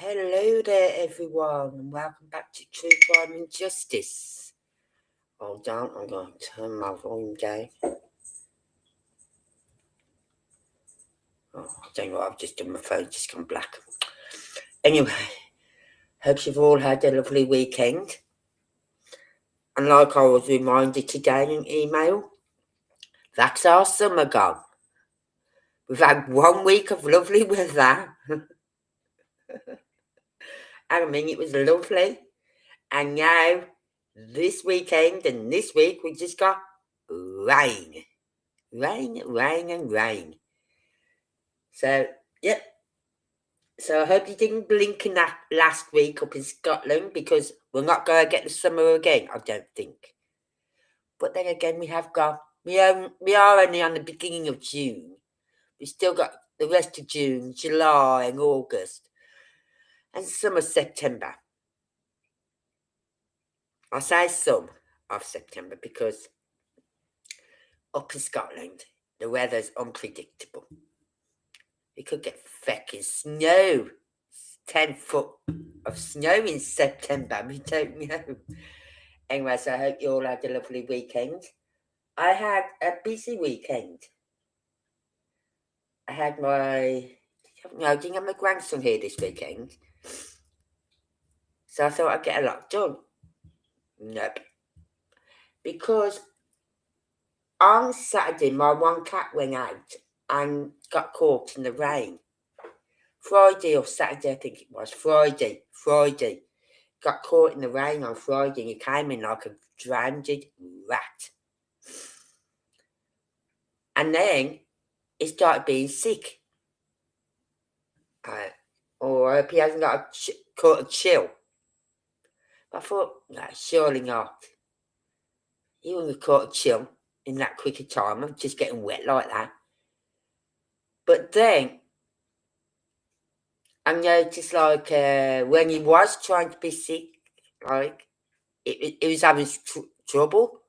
Hello there, everyone, and welcome back to True Crime and Justice. Hold on, I'm going to turn my volume down. I don't know what I've just done, my phone just gone black. Anyway, hope you've all had a lovely weekend. And like I was reminded today in email, that's our summer gone. We've had 1 week of lovely weather. I mean, it was lovely. And now, this weekend and this week, we just got rain. Rain. So, yep. So I hope you didn't blink in that last week up in Scotland, because we're not going to get the summer again, I don't think. But then again, we are only on the beginning of June. We still got the rest of June, July and August. And some of September. I say some of September because up in Scotland, the weather's unpredictable. We could get feckin' snow. 10 foot of snow in September. We don't know. Anyway, so I hope you all had a lovely weekend. I had a busy weekend. I had I didn't have my grandson here this weekend. So I thought I'd get a lot done. Nope. Because on Saturday, my one cat went out and got caught in the rain. Friday or Saturday, I think it was. Friday. Got caught in the rain on Friday and he came in like a drowned rat. And then he started being sick. I hope he hasn't got caught a chill. But I thought, no, surely not. He wouldn't have caught a chill in that quick a time of just getting wet like that. But then I noticed, like, when he was trying to be sick, like, he was having trouble.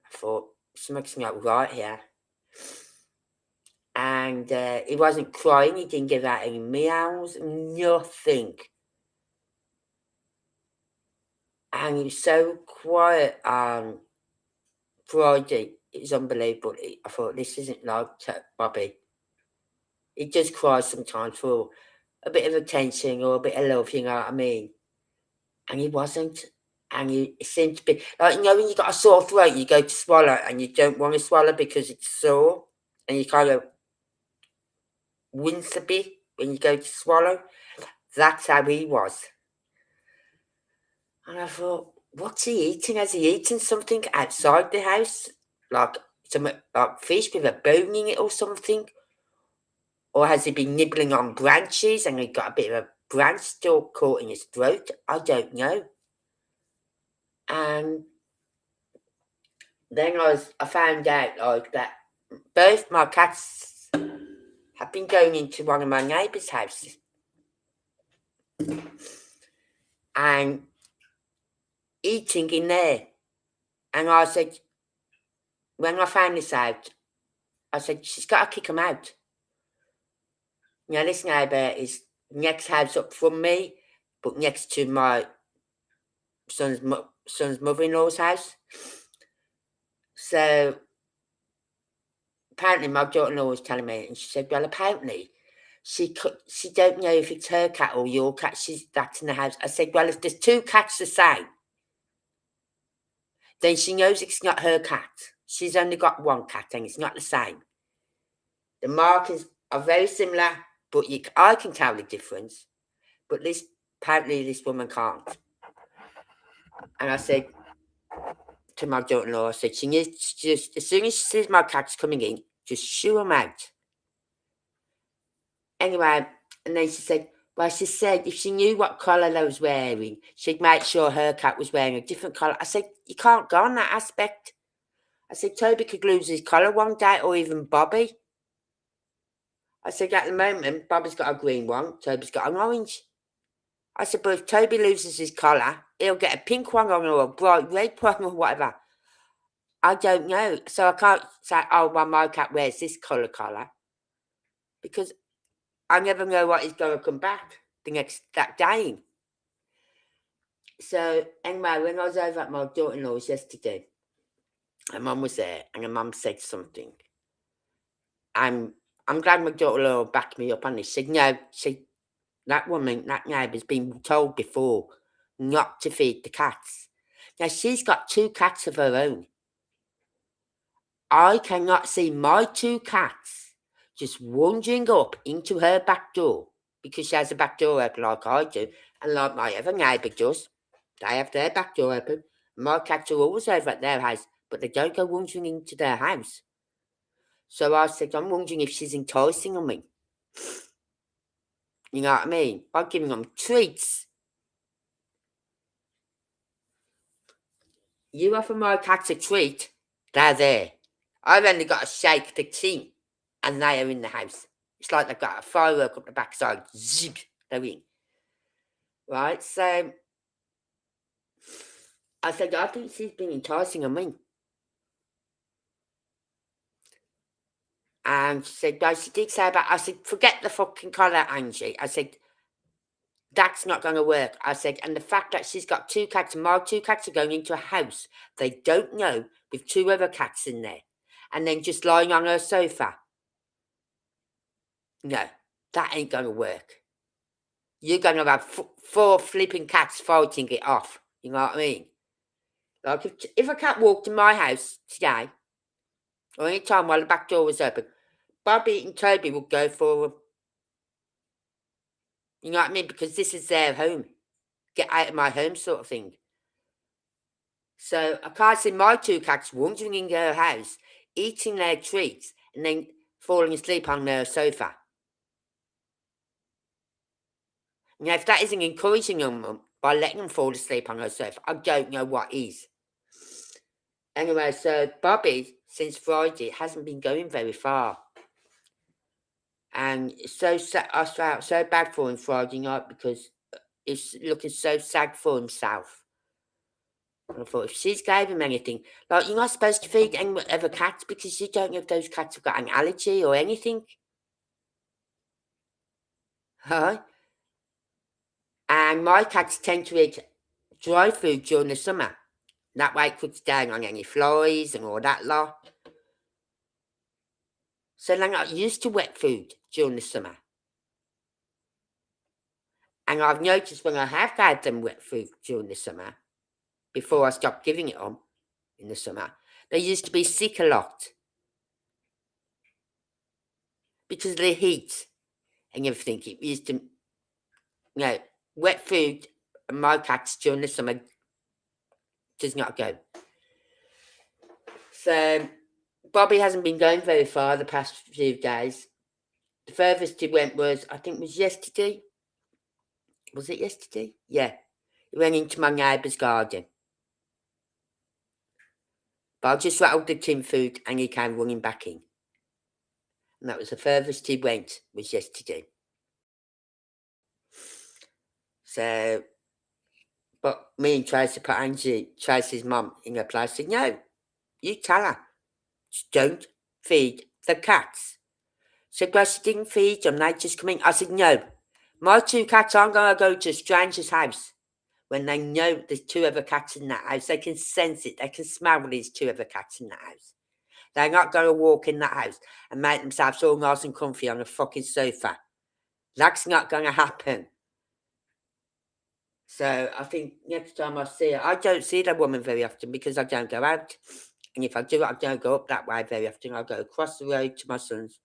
I thought, something's not right here. And he wasn't crying, he didn't give out any meows, nothing. And he was so quiet on Friday, it was unbelievable. I thought, this isn't like Bobby. He just cries sometimes for a bit of attention or a bit of love, you know what I mean? And he wasn't. And he seemed to be, like, when you got a sore throat, you go to swallow and you don't want to swallow because it's sore. And you kind of wince a bit when you go to swallow. That's how he was. And I thought, what's he eating? Has he eaten something outside the house? Like some fish with a bone in it or something? Or has he been nibbling on branches and he got a bit of a branch still caught in his throat? I don't know. And then I found out, like, that both my cats have been going into one of my neighbours' houses. And eating in there. And I said, when I found this out, I said, she's got to kick them out. Now, this neighbour is next house up from me, but next to my son's mother-in-law's house. So, apparently my daughter-in-law was telling me, and she said, well, apparently, she don't know if it's her cat or your cat that's in the house. I said, well, if there's two cats the same, then she knows it's not her cat. She's only got one cat, and it's not the same. The markings are very similar, but I can tell the difference. But apparently this woman can't. And I said to my daughter-in-law, I said, she needs to just, as soon as she sees my cats coming in, just shoo them out. Anyway, and then she said, well, she said if she knew what colour I was wearing, she'd make sure her cat was wearing a different colour. I said, you can't go on that aspect. I said, Toby could lose his colour one day, or even Bobby. I said, at the moment, Bobby's got a green one, Toby's got an orange. I said, but if Toby loses his colour, he'll get a pink one on or a bright red one or whatever. I don't know. So I can't say, oh, well, my cat wears this colour, because I never know what is going to come back. that day. So anyway, when I was over at my daughter-in-law's yesterday, her mum was there, and her mum said something. I'm glad my daughter-in-law backed me up on this. She said, no, that woman, that neighbour's been told before not to feed the cats. Now, she's got 2 cats of her own. I cannot see my 2 cats just wandering up into her back door, because she has a back door open like I do, and like my other neighbour does. They have their back door open. My cats are always over at their house, but they don't go wandering into their house. So I said, I'm wondering if she's enticing them me. You know what I mean? By giving them treats. You offer my cats a treat, they're there. I've only got to shake the tin, and they are in the house. It's like they've got a firework up the backside. Zig, they're in. Right, so I said, I think she's been enticing them me. And she said, no, she did say about, I said, forget the fucking collar, Angie. I said, that's not going to work. I said, and the fact that she's got 2 cats, and my 2 cats are going into a house they don't know with 2 other cats in there, and then just lying on her sofa. No, that ain't going to work. You're going to have 4 flipping cats fighting it off. You know what I mean? Like if a cat walked in my house today, or any time while the back door was open, Bobby and Toby would go for them. You know what I mean? Because this is their home. Get out of my home sort of thing. So I can't see my 2 cats wandering in her house, eating their treats, and then falling asleep on their sofa. Now, if that isn't encouraging them by letting them fall asleep on her sofa, I don't know what is. Anyway, so Bobby, since Friday, hasn't been going very far. And I felt so bad for him Friday night, because he's looking so sad for himself. And I thought, if she's gave him anything, like, you're not supposed to feed any other cats, because you don't know if those cats have got an allergy or anything. Huh? And my cats tend to eat dry food during the summer. That way it cuts down on any flies and all that lot. So they're not used to wet food during the summer. And I've noticed when I have had them wet food during the summer, before I stopped giving it them in the summer, they used to be sick a lot. Because of the heat and everything. It used to, wet food, and my cats during the summer does not go. So Bobby hasn't been going very far the past few days. The furthest he went was, I think it was yesterday. Was it yesterday? Yeah. He went into my neighbour's garden. But I just rattled the tin food, and he came running back in. And that was the furthest he went, was yesterday. So, but me and Tracy put Tracy's mum, in her place. I said, no, you tell her. Just don't feed the cats. So, well, she didn't feed them. They just come in. I said, no. My 2 cats aren't going to go to a stranger's house when they know there's 2 other cats in that house. They can sense it. They can smell these 2 other cats in that house. They're not going to walk in that house and make themselves all nice and comfy on a fucking sofa. That's not going to happen. So I think next time I see her, I don't see that woman very often because I don't go out. And if I do, I don't go up that way very often. I go across the road to my son's.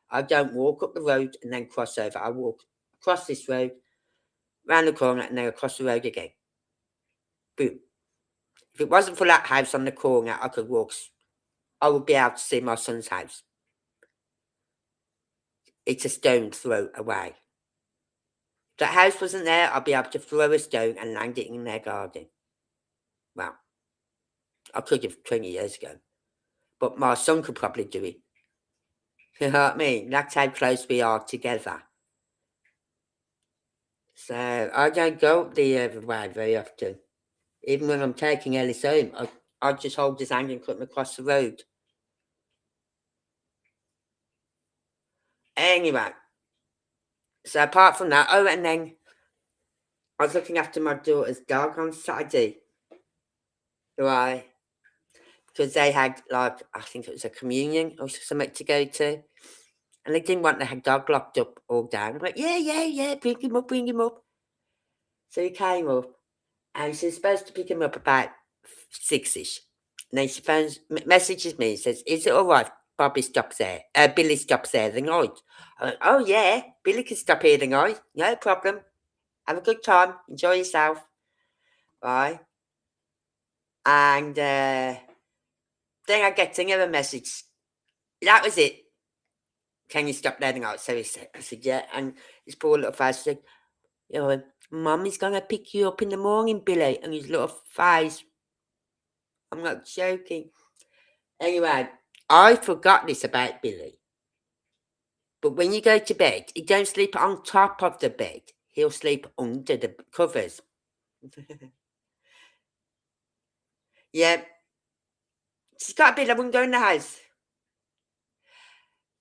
I don't walk up the road and then cross over. I walk across this road, round the corner, and then across the road again. Boom. If it wasn't for that house on the corner, I could walk. I would be able to see my son's house. It's a stone throw away. If that house wasn't there, I'd be able to throw a stone and land it in their garden. Well, I could have 20 years ago. But my son could probably do it. You know what I mean? That's how close we are together. So I don't go up the other way very often. Even when I'm taking Ellis home, I just hold his hand and cut him across the road. Anyway, So apart from that, and then I was looking after my daughter's dog on Saturday, right? Because they had, like, I think it was a communion or something to go to. And they didn't want the dog locked up all day. I'm like, yeah, bring him up, bring him up. So he came up, and she's supposed to pick him up about 6ish. And then she messages me and says, is it all right? Billy stops there the night. I went, oh yeah, Billy can stop here the night. No problem. Have a good time. Enjoy yourself. Right? And then I get another message. That was it. Can you stop there the night? So I said, yeah. And his poor little face said, you know, Mummy's going to pick you up in the morning, Billy. And his little face. I'm not joking. Anyway, I forgot this about Billy. But when you go to bed, he don't sleep on top of the bed. He'll sleep under the covers. Yeah. She's got a bit, I wouldn't go in the house.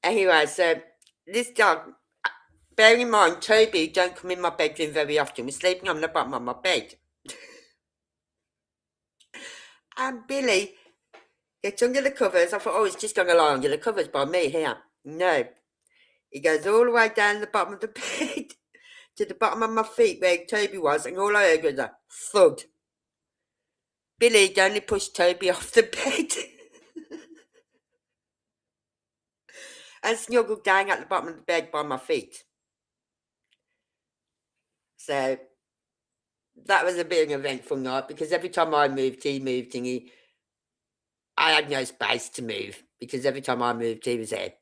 Anyway, so this dog, bearing in mind, Toby don't come in my bedroom very often. We're sleeping on the bottom of my bed. And Billy gets under the covers. I thought, oh, he's just going to lie under the covers by me here. No. He goes all the way down the bottom of the bed to the bottom of my feet where Toby was, and all I heard was a thud. Billy only pushed Toby off the bed and snuggled down at the bottom of the bed by my feet. So that was a bit of an eventful night, because every time I moved, he moved, and I had no space to move, because every time I moved, he was there.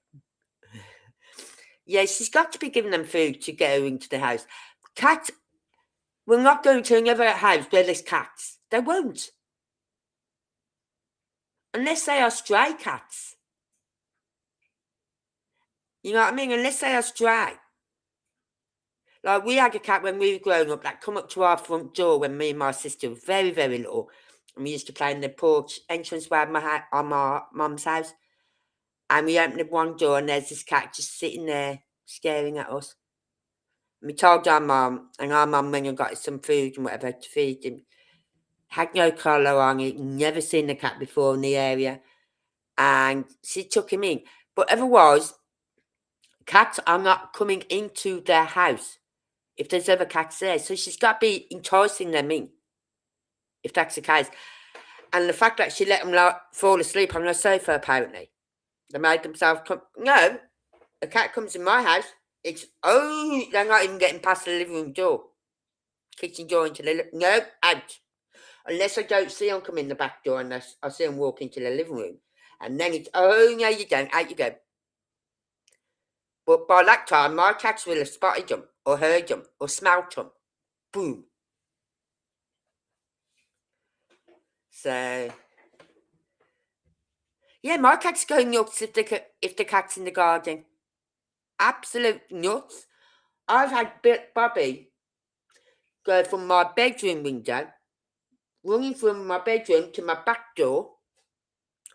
Yeah, she's got to be giving them food to go into the house. Cats will not go to another house where there's cats. They won't. Unless they are stray cats. You know what I mean? Unless they are stray. Like, we had a cat when we were growing up that come up to our front door when me and my sister were very, very little. And we used to play in the porch entranceway of my mum's house. And we opened one door, and there's this cat just sitting there staring at us. And we told our mum, and our mum went and got some food and whatever to feed him. Had no collar on it, never seen the cat before in the area. And she took him in. But otherwise, cats are not coming into their house if there's other cats there. So she's got to be enticing them in, if that's the case. And the fact that she let them fall asleep on her sofa, apparently. They made themselves come. No, a cat comes in my house. It's, oh, they're not even getting past the living room door. Kitchen door into the, no, out. Unless I don't see them come in the back door, unless I see them walk into the living room. And then it's, oh, no, you don't, out you go. But by that time, my cats will have spotted them, or heard them, or smelt them. Boom. So, yeah, my cats go nuts if the cat's in the garden. Absolute nuts. I've had Bobby go from my bedroom window, running from my bedroom to my back door,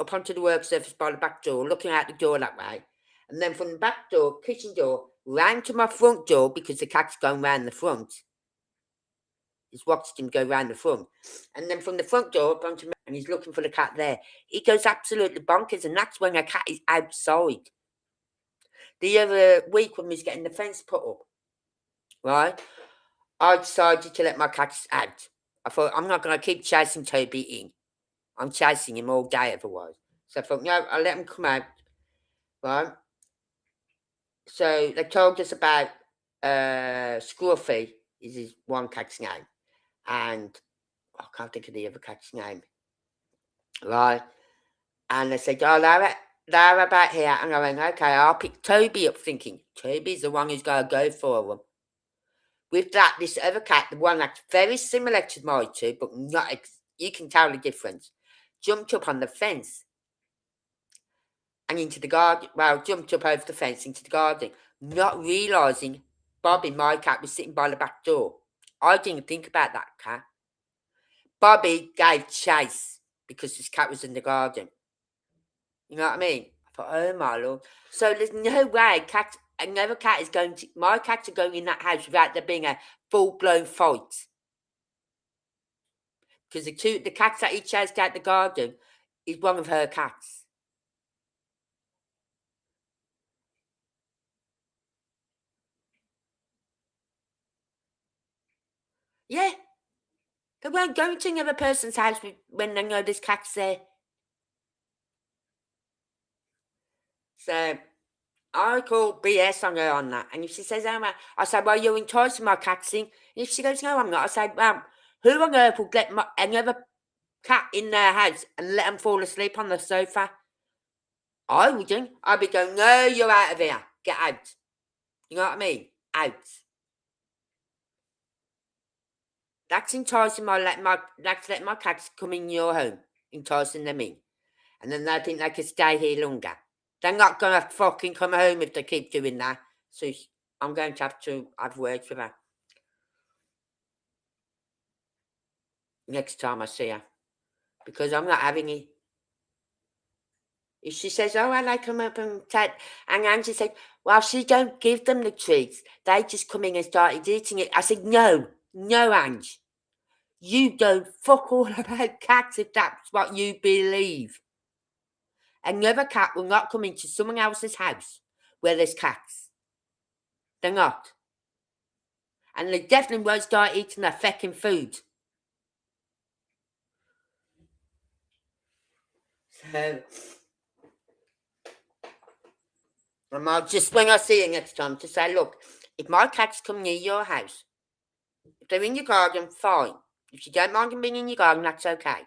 up onto the work surface by the back door, looking out the door that way. And then from the back door, kitchen door, round to my front door, because the cat's going round the front. He's watched him go round the front. And then from the front door up onto me, and he's looking for the cat there. He goes absolutely bonkers, and that's when a cat is outside. The other week when we was getting the fence put up, right, I decided to let my cats out. I thought, I'm not going to keep chasing Toby in. I'm chasing him all day otherwise. So I thought, no, I'll let him come out, right? So they told us about Scruffy is his one cat's name. And I can't think of the other cat's name. Right? And they said, oh, they're about here. And I went, okay, I'll pick Toby up, thinking Toby's the one who's going to go for them. With that, this other cat, the one that's very similar to my two, but not, you can tell the difference, jumped up on the fence and into the garden. Well, jumped up over the fence into the garden, not realising Bobby, my cat, was sitting by the back door. I didn't think about that cat. Bobby gave chase because this cat was in the garden. You know what I mean? I thought, oh my Lord. So there's no way cats, another cat is going to, my cats are going in that house without there being a full-blown fight. Because the cats that he chased out the garden is one of her cats. Yeah. They won't go to another person's house when they know there's cats there. So I call BS on her on that. And if she says, oh, well, I said, well, you're enticing my cats in. And if she goes, no, I'm not. I said, well, who on earth would let another cat in their house and let them fall asleep on the sofa? I wouldn't. I'd be going, no, you're out of here. Get out. You know what I mean? Out. That's enticing that's letting my cats come in your home, enticing them in. And then they think they can stay here longer. They're not going to fucking come home if they keep doing that. So I'm going to have words with her next time I see her. Because I'm not having it. If she says, oh, I like come up and take, and Angie said, well, she don't give them the treats. They just come in and started eating it. I said, no, Ange. You don't fuck all about cats if that's what you believe. Another cat will not come into someone else's house where there's cats. They're not. And they definitely won't start eating their fecking food. So, I might just, when I see you next time, to say, look, if my cats come near your house, if they're in your garden, fine. If you don't mind them being in your garden, that's okay.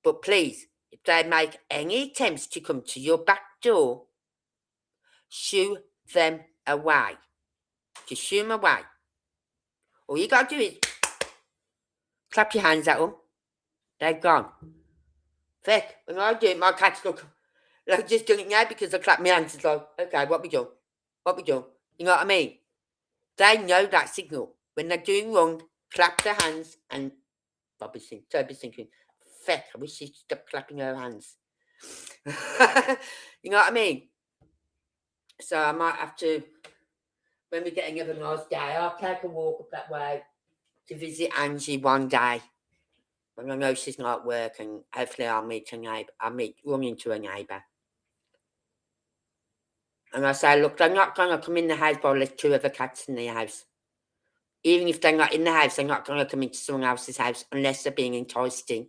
But please, if they make any attempts to come to your back door, shoo them away. Just shoo them away. All you got to do is clap your hands at them. They're gone. Feck, when I do it, my cats look like just doing it now because I clap my hands. It's like, okay, what we do? You know what I mean? They know that signal. When they're doing wrong, clap their hands and Toby's thinking, feck, I wish she'd stop clapping her hands. You know what I mean? So I might have to, when we're getting another nice day, I'll take a walk up that way to visit Angie one day. When I know she's not at work, and hopefully I'll run into a neighbour. And I say, look, they're not going to come in the house while there's two other cats in the house. Even if they're not in the house, they're not going to come into someone else's house unless they're being enticed in.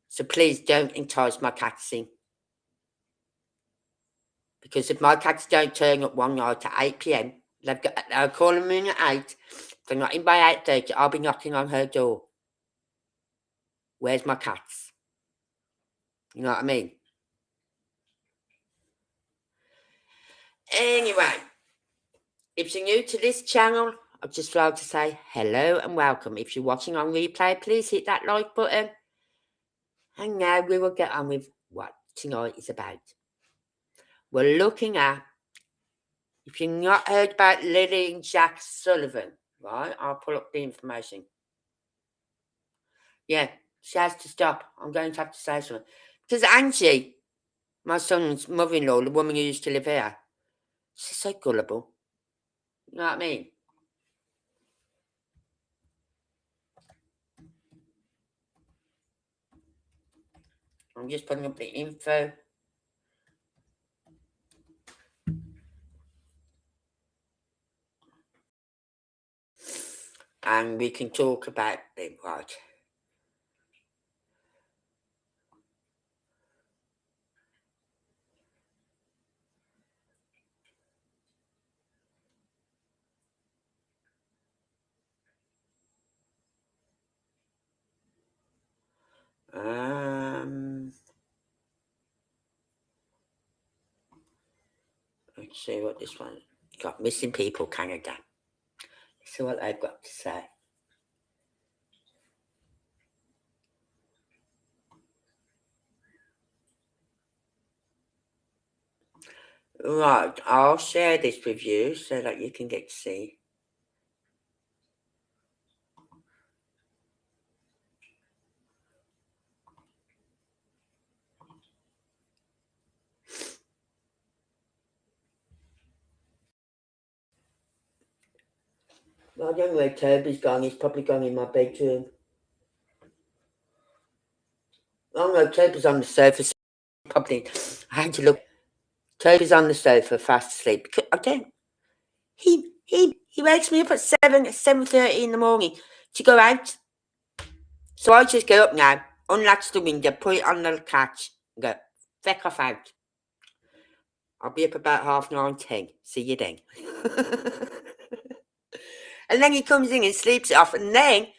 So please don't entice my cats in. Because if my cats don't turn up one night at 8 p.m, I'll call them in at 8. If they're not in by 8:30, I'll be knocking on her door. Where's my cats? You know what I mean? Anyway, if you're new to this channel, I'd just like to say hello and welcome. If you're watching on replay, please hit that like button. And now we will get on with what tonight is about. We're looking at, if you've not heard about Lily and Jack Sullivan, right? I'll pull up the information. Yeah, she has to stop. I'm going to have to say something. Because Angie, my son's mother-in-law, the woman who used to live here, she's so gullible. You know what I mean? I'm just putting up the info. And we can talk about it, right? Let's see what this one got. Missing People Canada. Let's see what they've got to say. Right, I'll share this with you so that you can get to see. I don't know where Toby's gone. He's probably gone in my bedroom. Oh no, Toby's on the sofa. Probably. I had to look. Toby's on the sofa, fast asleep. Again, he wakes me up at 7:30 in the morning to go out. So I just get up now, unlatch the window, put it on the catch, and go, feck off out. I'll be up about 9:30. See you then. And then he comes in and sleeps it off, and then,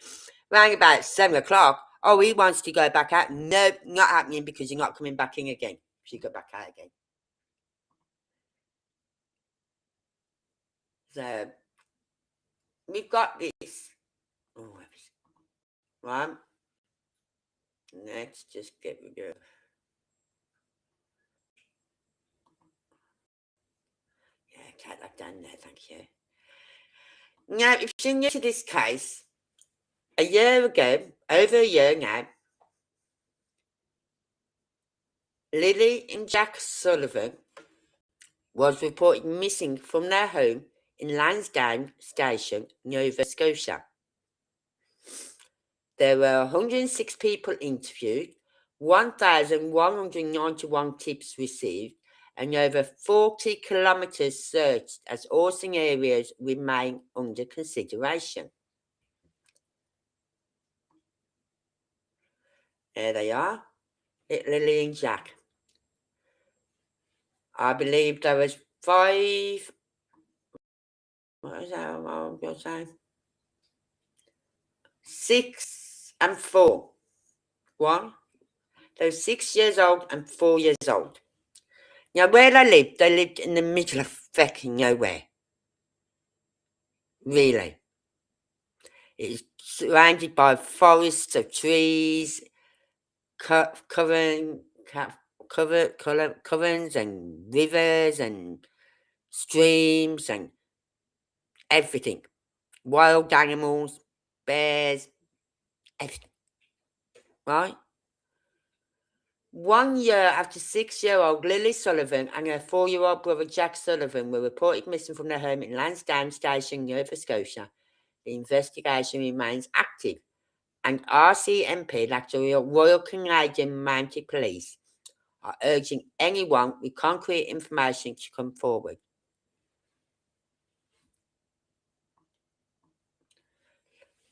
round about 7 o'clock, oh, he wants to go back out. No, not happening, because you're not coming back in again. So you go back out again. So, we've got this. Oh, right. Let's just get rid of. Yeah, cat that done there, thank you. Now, if you're new to this case, a year ago, over a year now, Lily and Jack Sullivan was reported missing from their home in Lansdowne Station, Nova Scotia. There were 106 people interviewed, 1,191 tips received, and over 40 kilometres searched as all scenarios remain under consideration. There they are, Lily and Jack. I believe there was 5. What is that? What am I saying? 6 and 4. One. They were 6 years old and 4 years old. Now, where they lived in the middle of fucking nowhere. Really. It's surrounded by forests of trees, coverings and rivers and streams and everything. Wild animals, bears, everything. Right? 1 year after 6-year-old Lily Sullivan and her 4-year-old brother Jack Sullivan were reported missing from their home in Lansdowne Station, Nova Scotia, the investigation remains active, and RCMP, that's the Royal Canadian Mounted Police, are urging anyone with concrete information to come forward.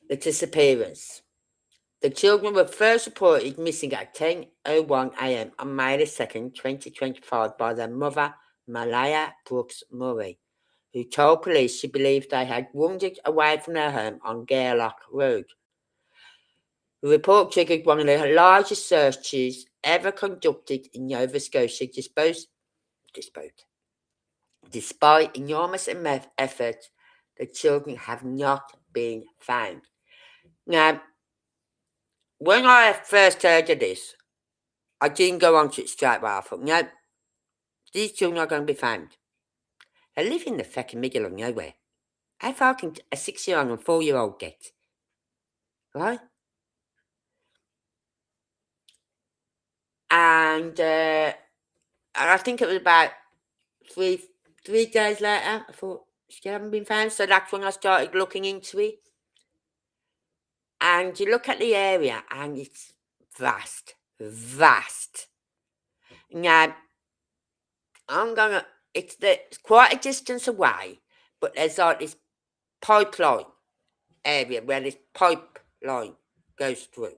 The disappearance. The children were first reported missing at 10:01 a.m. on May 2nd, 2025 by their mother, Malaya Brooks Murray, who told police she believed they had wandered away from their home on Gairloch Road. The report triggered one of the largest searches ever conducted in Nova Scotia, despite enormous effort, the children have not been found. Now, when I first heard of this, I didn't go on to it straight away. I thought, no, these children are going to be found. They live in the fucking middle of nowhere. How far can a 6-year-old and 4-year-old get? Right? And I think it was about three days later, I thought, she haven't been found. So that's when I started looking into it. And you look at the area and it's vast. Now, it's quite a distance away, but there's like this pipeline area where this pipeline goes through.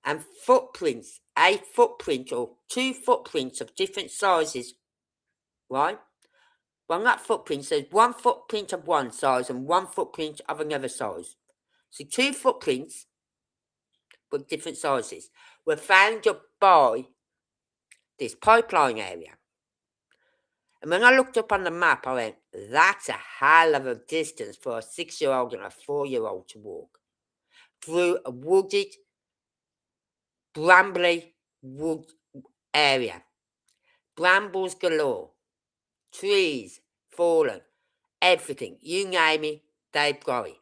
And footprints, a footprint or 2 footprints of different sizes, right? Well, not footprints, there's 1 footprint of one size and 1 footprint of another size. So 2 footprints, but different sizes, were found up by this pipeline area. And when I looked up on the map, I went, that's a hell of a distance for a 6-year-old and a 4-year-old to walk through a wooded, brambly wood area. Brambles galore, trees fallen, everything. You name it, they've got it.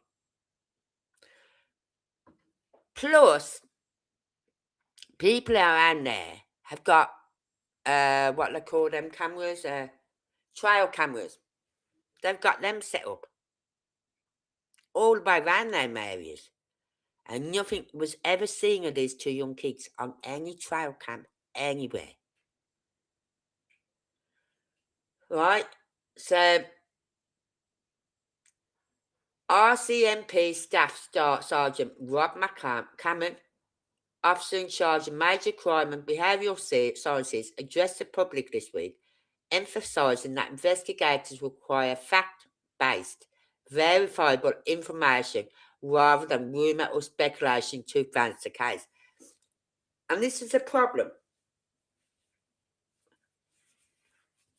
Plus, people around there have got, what they call them cameras, trail cameras. They've got them set up. all the way around them areas. And nothing was ever seen of these two young kids on any trail cam anywhere. Right? So, RCMP Staff Sergeant Rob McCammon, officer in charge of major crime and behavioural sciences, addressed the public this week, emphasising that investigators require fact-based, verifiable information rather than rumour or speculation to advance the case. And this is a problem.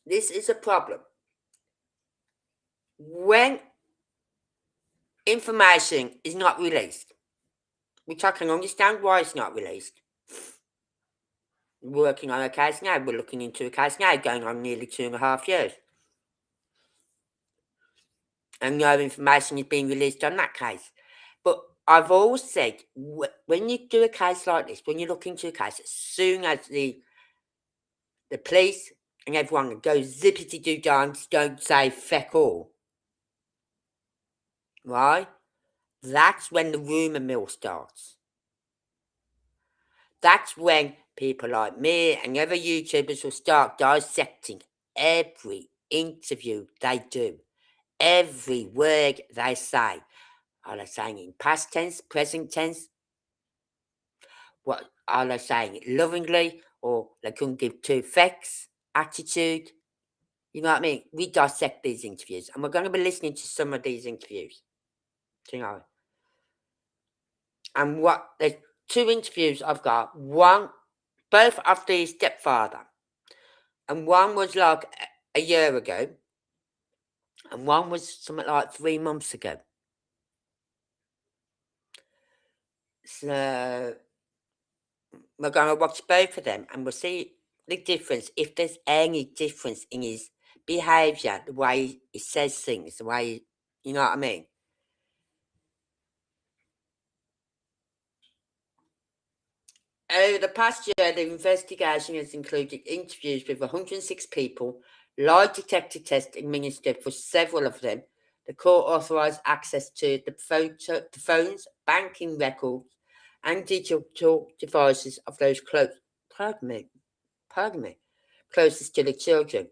This is a problem. When information is not released, which I can understand why it's not released. We're working on a case now. We're looking into a case now going on nearly 2.5 years. And no information is being released on that case. But I've always said, when you do a case like this, when you look into a case, as soon as the police and everyone goes zippity-doo-dance, don't say feck all, right? That's when the rumour mill starts. That's when people like me and other YouTubers will start dissecting every interview they do, every word they say. Are they saying it in past tense, present tense? What are they saying it lovingly, or they couldn't give two fecks attitude? You know what I mean? We dissect these interviews, and we're going to be listening to some of these interviews. You know, and the two interviews I've got, both of the stepfather, and one was like a year ago, and one was something like 3 months ago. So we're going to watch both of them, and we'll see the difference, if there's any difference in his behaviour, the way he says things, the way, you know what I mean? Over the past year, the investigation has included interviews with 106 people, lie detector tests administered for several of them. The court authorised access to the phones, banking records, and digital devices of those closest to the children.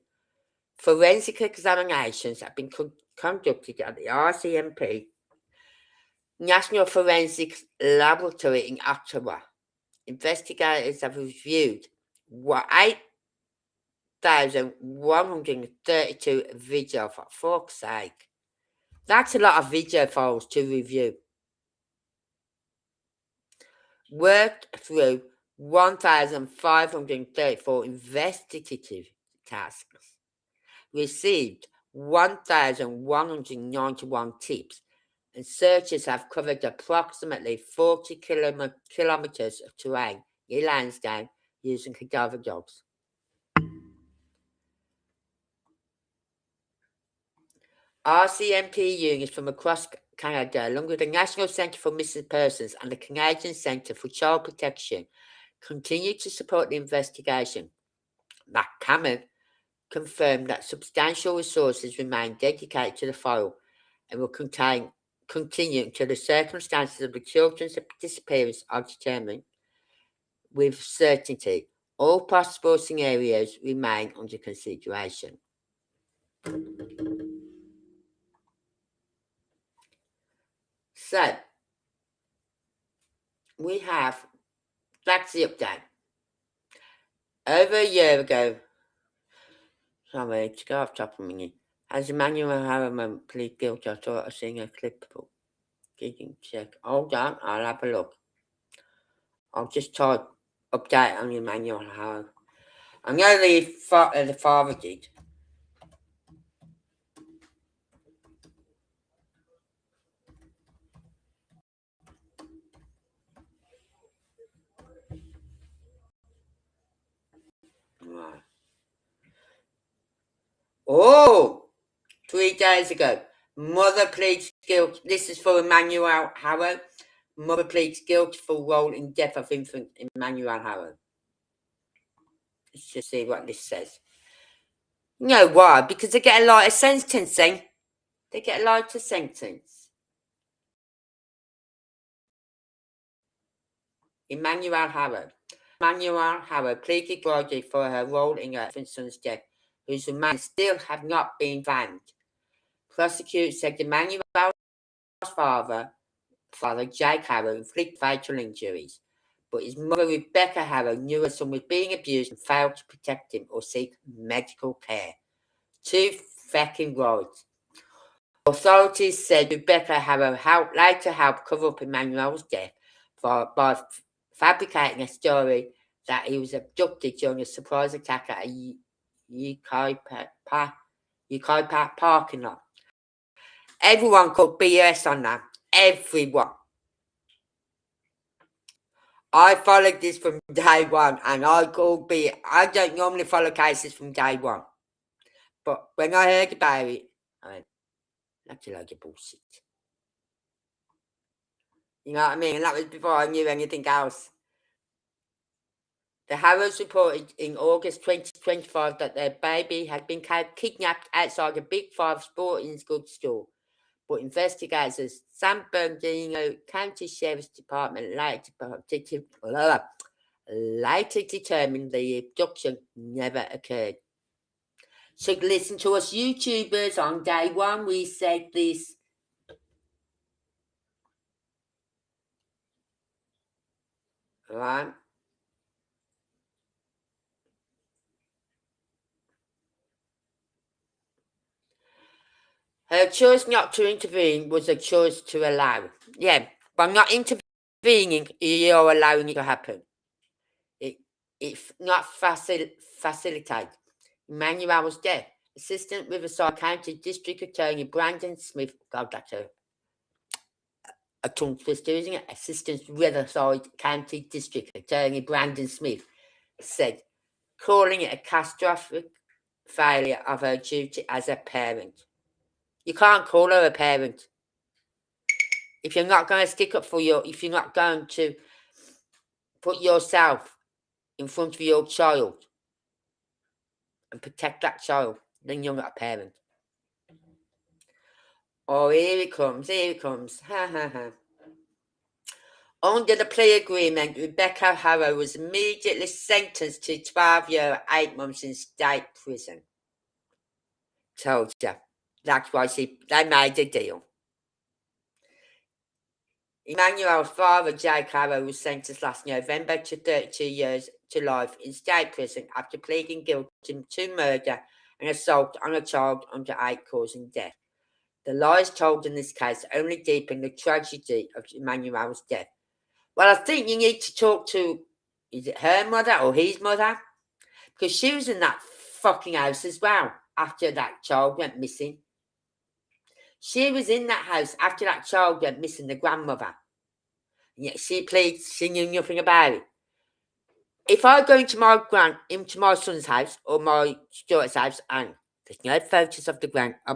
Forensic examinations have been conducted at the RCMP National Forensics Laboratory in Ottawa. Investigators have reviewed 8,132 video files. For fuck's sake. That's a lot of video files to review. Worked through 1,534 investigative tasks. Received 1,191 tips, and searchers have covered approximately 40 kilometers of terrain in Lansdowne using cadaver dogs. RCMP units from across Canada, along with the National Centre for Missing Persons and the Canadian Centre for Child Protection, continue to support the investigation. McCammon confirmed that substantial resources remain dedicated to the file and will continue until the circumstances of the children's disappearance are determined with certainty. All possible scenarios remain under consideration. So, that's the update. Over a year ago, sorry, to go off top of me, has Emmanuel Harriman plead guilty? I thought I seen a clip. Didn't check. Hold on, I'll have a look. I'll just type update on Emmanuel Harriman. I know the father did. Right. Oh, 3 days ago, mother pleads guilty. This is for Emmanuel Harrow. Mother pleads guilty for role in death of infant Emmanuel Harrow. Let's just see what this says. You know why? Because they get a lighter sentencing. They get a lighter sentence. Emmanuel Harrow. Emmanuel Harrow pleaded guilty for her role in her son's death, whose remains still have not been found. Prosecutors said Emmanuel's father, Jake Harrow, inflicted fatal injuries, but his mother, Rebecca Harrow, knew her son was being abused and failed to protect him or seek medical care. Two fucking rights. Authorities said Rebecca Harrow later helped cover up Emmanuel's death by fabricating a story that he was abducted during a surprise attack at a UK parking lot. Everyone called BS on that. Everyone. I followed this from day one, and I don't normally follow cases from day one. But when I heard about it, I went, that's a load of bullshit. You know what I mean? And that was before I knew anything else. The Harrows reported in August 2025 that their baby had been kidnapped outside a Big Five sporting goods store. But investigators at San Bernardino County Sheriff's Department later determined the abduction never occurred. So listen to us YouTubers. On day one we said this. Right? Her choice not to intervene was a choice to allow. Yeah, by not intervening, you're allowing it to happen. It's not facilitate. Emmanuel was dead. Assistant Riverside County District Attorney Brandon Smith, God, that's a tongue twister, isn't it? Assistant Riverside County District Attorney Brandon Smith said, calling it a catastrophic failure of her duty as a parent. You can't call her a parent. If you're not going to stick up for if you're not going to put yourself in front of your child and protect that child, then you're not a parent. Oh, here it comes, ha ha ha. Under the plea agreement, Rebecca Harrow was immediately sentenced to 12 years, 8 months in state prison. Told you. That's why they made a deal. Emmanuel's father, Jake Harrow, was sentenced last November to 32 years to life in state prison after pleading guilty to murder and assault on a child under 8 causing death. The lies told in this case only deepened the tragedy of Emmanuel's death. Well, I think you need to talk to, is it her mother or his mother? Because she was in that fucking house as well after that child went missing. She was in that house after that child went missing, the grandmother. Yet she knew nothing about it. If I go into my son's house or my daughter's house and there's no photos of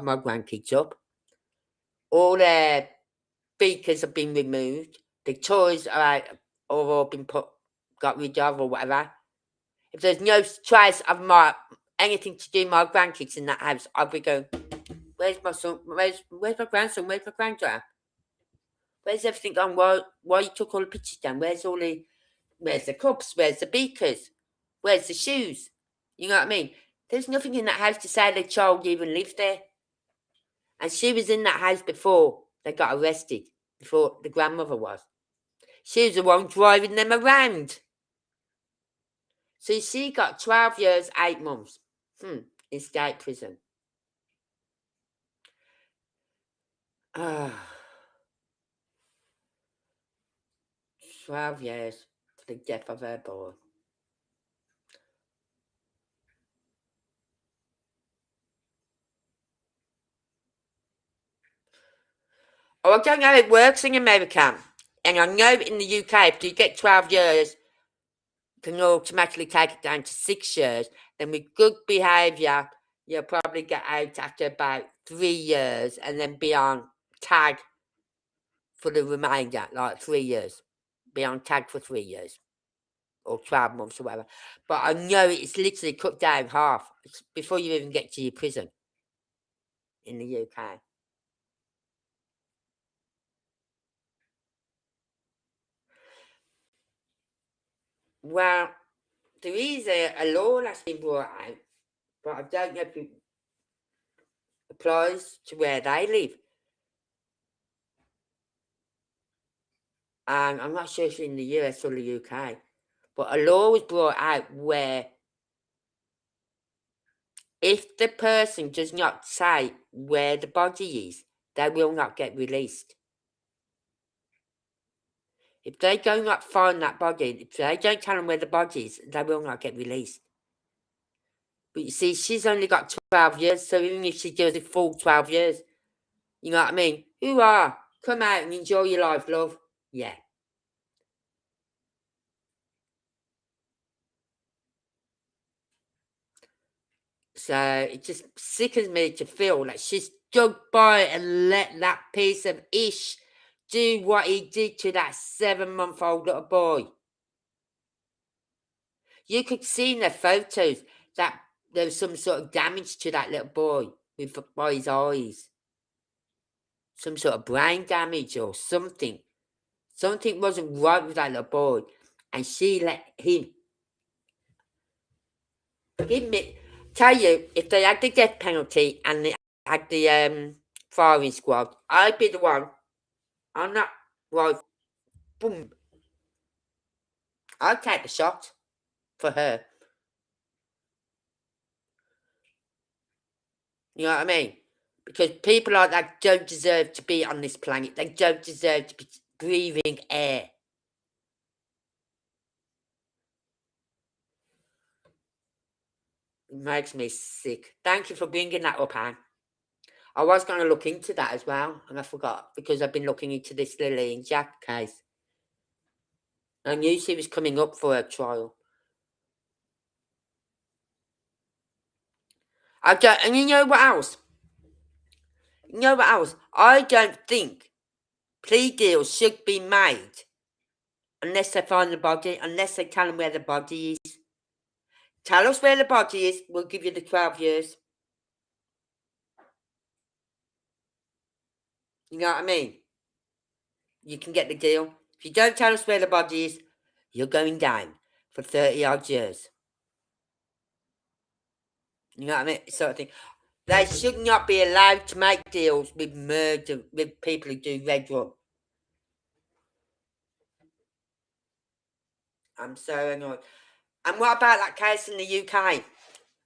my grandkids up, all their beakers have been removed, the toys are out or all been got rid of or whatever. If there's no trace of anything to do with my grandkids in that house, I'll be going, where's my son? Where's my grandson? Where's my granddaughter? Where's everything gone? Why you took all the pictures down? Where's the cups? Where's the beakers? Where's the shoes? You know what I mean? There's nothing in that house to say the child even lived there. And she was in that house before they got arrested, before the grandmother was. She was the one driving them around. So she got 12 years, 8 months in state prison. 12 years for the death of her boy. Oh, I don't know how it works in America. And I know in the UK, if you get 12 years, you can automatically take it down to 6 years. Then with good behaviour, you'll probably get out after about 3 years and then be on tag for the remainder, like 3 years. Be on tag for 3 years. Or 12 months or whatever. But I know it's literally cut down half before you even get to your prison in the UK. Well, there is a law that's been brought out, but I don't know if it applies to where they live. And I'm not sure if it's in the US or the UK, but a law was brought out where if the person does not say where the body is, they will not get released. If they go not find that body, if they don't tell them where the body is, they will not get released. But you see, she's only got 12 years, so even if she does a full 12 years, you know what I mean? Hoorah! Come out and enjoy your life, love. Yeah. So it just sickens me to feel like she's stuck by and let that piece of ish do what he did to that 7-month-old little boy. You could see in the photos that there was some sort of damage to that little boy by his eyes. Some sort of brain damage or something. Something wasn't right with that little boy. And she let him. Give me, tell you, if they had the death penalty and they had the firing squad, I'd be the one. I'm not right. Boom. I'd take the shot for her. You know what I mean? Because people like that don't deserve to be on this planet. They don't deserve to be breathing air. It makes me sick. Thank you for bringing that up, Anne. I was going to look into that as well, and I forgot because I've been looking into this Lily and Jack case. I knew she was coming up for her trial. I don't, and you know what else? You know what else? I don't think plea deals should be made unless they find the body, unless they tell them where the body is. Tell us where the body is, we'll give you the 12 years. You know what I mean? You can get the deal. If you don't tell us where the body is, you're going down for 30 odd years. You know what I mean? Sort of thing. They should not be allowed to make deals with murder, with people who do red rum. I'm so annoyed. And what about that case in the UK?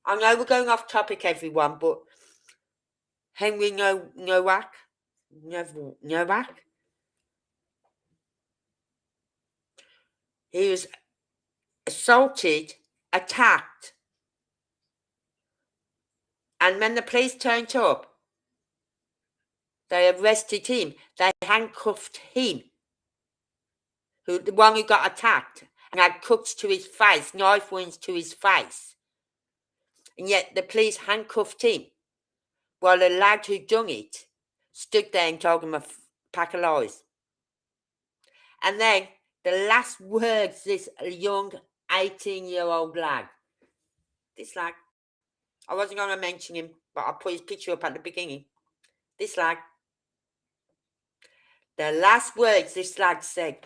I know we're going off topic, everyone, but Henry Nowak, he was assaulted, attacked, and when the police turned up, they arrested him. They handcuffed him, the one who got attacked, and had cuts to his face, knife wounds to his face. And yet the police handcuffed him while the lad who done it stood there and told him a pack of lies. And then the last words this young 18-year-old lad, this lad, I wasn't going to mention him, but I put his picture up at the beginning. This lad, the last words this lad said,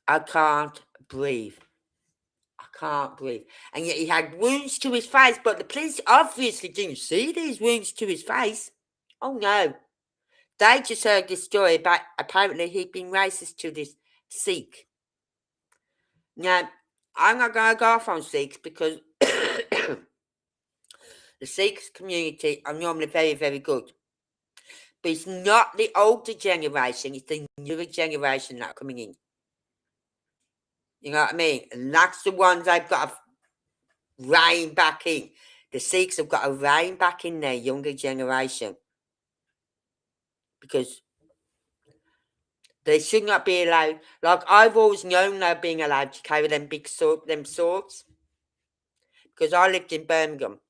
I can't breathe. I can't breathe. And yet he had wounds to his face, but the police obviously didn't see these wounds to his face. Oh no. They just heard this story about apparently he'd been racist to this Sikh. Now, I'm not going to go off on Sikhs because the Sikh community are normally very, very good. But it's not the older generation, it's the newer generation that are coming in. You know what I mean? And that's the ones they've got to rein back in. The Sikhs have got to rein back in their younger generation. Because they should not be allowed. Like, I've always known they're being allowed to carry them big swords. Because I lived in Birmingham.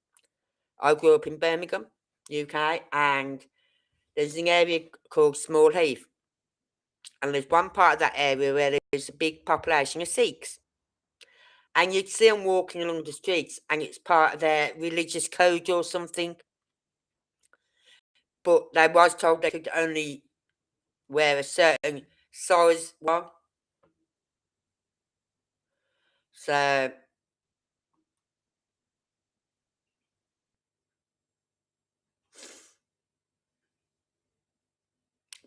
I grew up in Birmingham, UK, and there's an area called Small Heath. And there's one part of that area where there's a big population of Sikhs. And you'd see them walking along the streets, and it's part of their religious code or something. But they was told they could only wear a certain size one. So,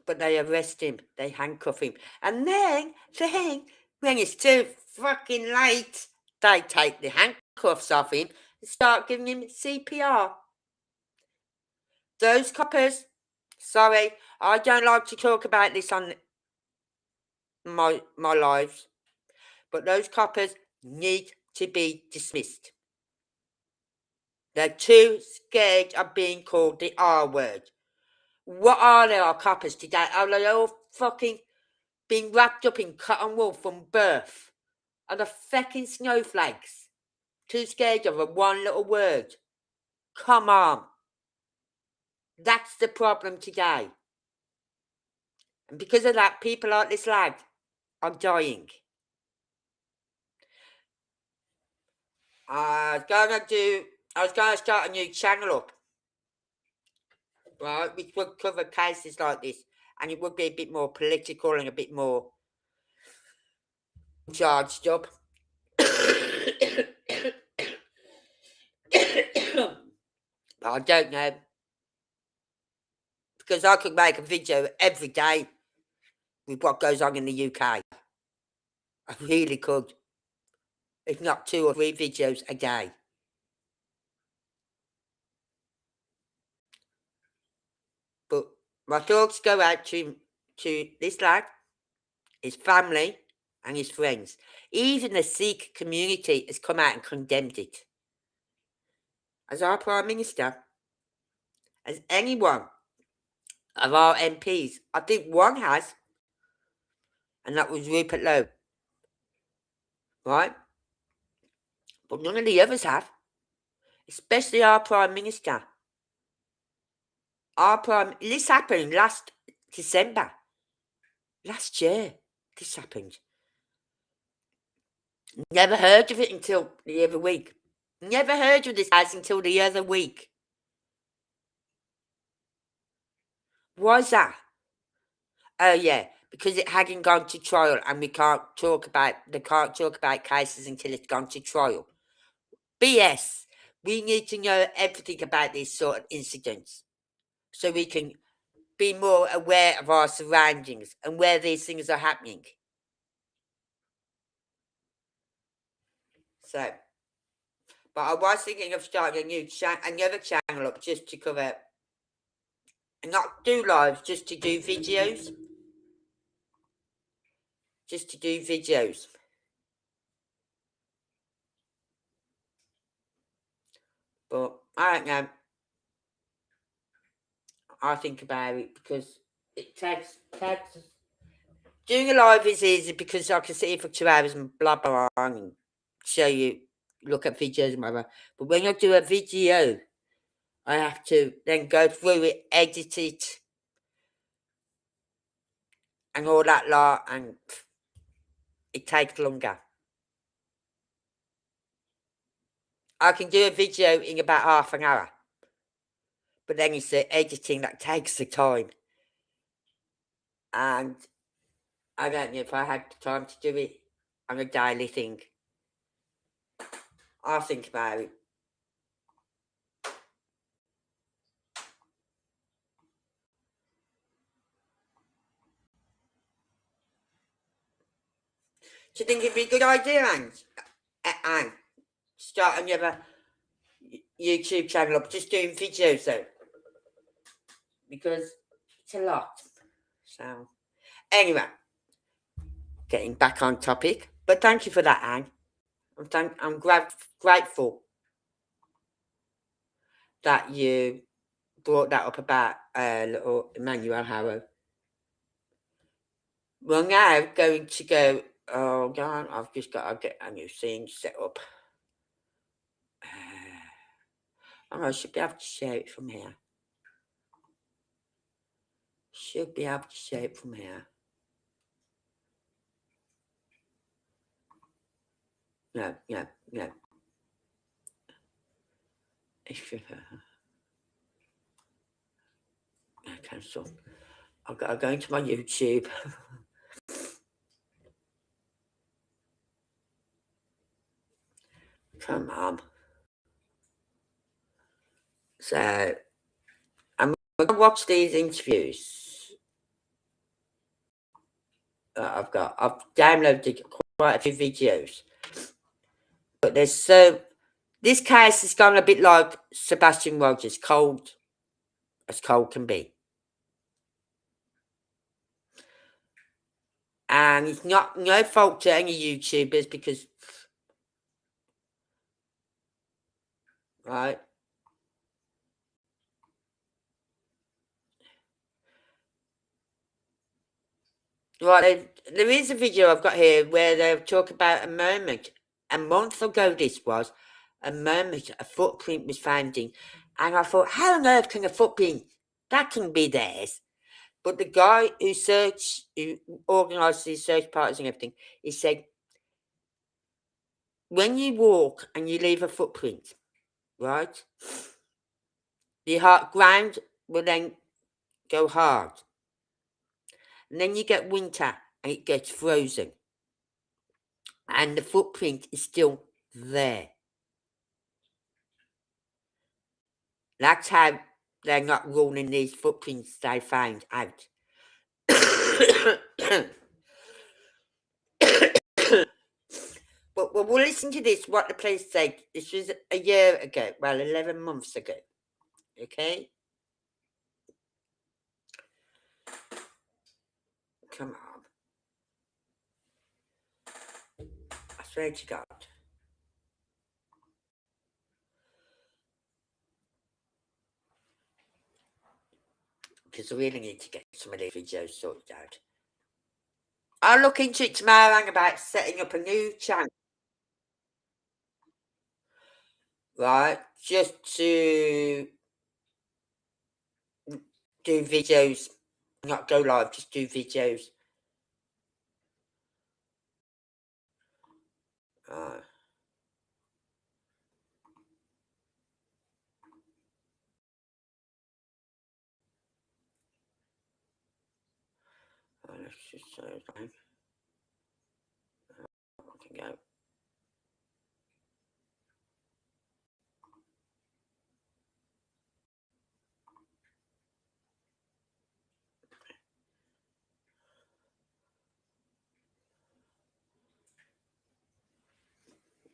but they arrest him, they handcuff him. And then, when it's too fucking late, they take the handcuffs off him and start giving him CPR. Those coppers, sorry, I don't like to talk about this on my lives, but those coppers need to be dismissed. They're too scared of being called the R word. What are they, our coppers today? Are they all fucking being wrapped up in cotton wool from birth? Are the fucking snowflakes too scared of a one little word? Come on. That's the problem today. And because of that, people like this lad are dying. I was gonna start a new channel up, right, which would cover cases like this, and it would be a bit more political and a bit more charged up. But I don't know, because I could make a video every day with what goes on in the UK. I really could, if not 2 or 3 videos a day. But my thoughts go out to this lad, his family, and his friends. Even the Sikh community has come out and condemned it. As our Prime Minister, as anyone of our MPs, I think one has, and that was Rupert Lowe, right? But none of the others have, especially our Prime Minister. This happened last December. Last year, this happened. Never heard of it until the other week. Never heard of this house until the other week. Why's that? Oh yeah, because it hadn't gone to trial, and they can't talk about cases until it's gone to trial. BS. We need to know everything about these sort of incidents, so we can be more aware of our surroundings and where these things are happening. So, but I was thinking of starting another channel up just to cover, and not do lives, just to do videos. Just to do videos. But I don't know. I think about it because it takes doing a live is easy because I can sit here for 2 hours and blah blah blah and show you, look at videos and whatever. But when I do a video, I have to then go through it, edit it, and all that lot, and it takes longer. I can do a video in about half an hour, but then it's the editing that takes the time. And I don't know if I had the time to do it on a daily thing. I'll think about it. Do you think it'd be a good idea, Anne? Start another YouTube channel up, just doing videos though, because it's a lot. So, anyway, getting back on topic. But thank you for that, Anne. I'm grateful that you brought that up about little Emmanuel Harrow. We're now going to go. Oh God, I've just got to get a new scene set up. I should be able to share it from here. Should be able to share it from here. No. Cancel. I've got to go into my YouTube. Come on. So, I'm going to watch these interviews that I've got. I've downloaded quite a few videos. But there's this case has gone a bit like Sebastian Rogers, cold as cold can be. And it's not no fault to any YouTubers because, right? Right, there is a video I've got here where they talk about a mermaid. A month ago this was, a mermaid, a footprint was found in. And I thought, how on earth can a footprint, that can be theirs? But the guy who organised these search parties and everything, he said, when you walk and you leave a footprint, right, the ground will then go hard. And then you get winter and it gets frozen. And the footprint is still there. That's how they're not ruling these footprints they found out. But we'll listen to this, what the police said. This was a year ago, well, 11 months ago. Okay? Come on. I swear to God. Because I really need to get some of these videos sorted out. I'll look into it tomorrow about setting up a new channel. Right? Just to do videos. Not go live, just do videos. Right. Let's just say something. I can go.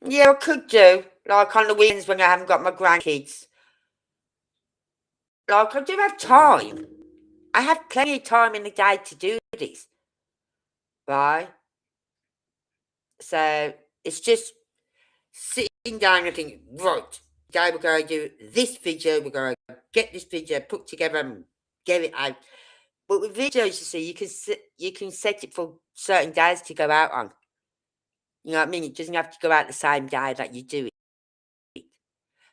Yeah, I could do. Like on the weekends when I haven't got my grandkids. Like, I do have time. I have plenty of time in the day to do this. Right? So, it's just sitting down and thinking, right, today we're going to do this video. We're going to get this video put together and get it out. But with videos, you see, you can set it for certain days to go out on. You know what I mean? It doesn't have to go out the same day that you do it.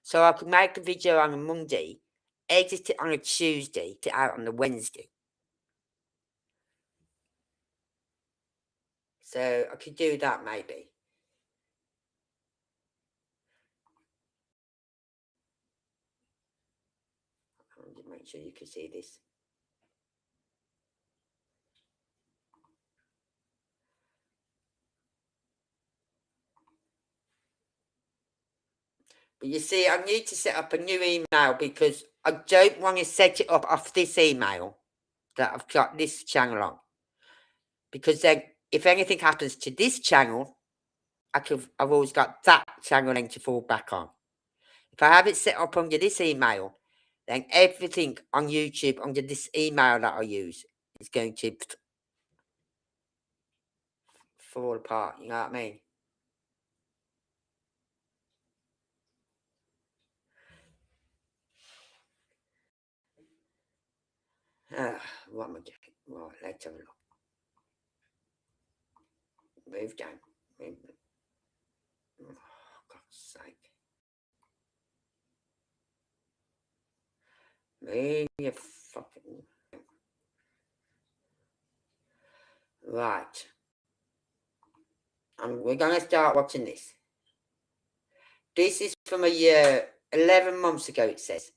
So I could make a video on a Monday, edit it on a Tuesday, get it out on the Wednesday. So I could do that maybe. I want to make sure you can see this. But you see, I need to set up a new email because I don't want to set it up off this email that I've got this channel on. Because then if anything happens to this channel, I've always got that channel then to fall back on. If I have it set up under this email, then everything on YouTube under this email that I use is going to fall apart. You know what I mean? What am I doing? Right, let's have a look. Move down. Move. Oh, God's sake. Move your fucking... Right. We're going to start watching this. This is from a year, 11 months ago, it says.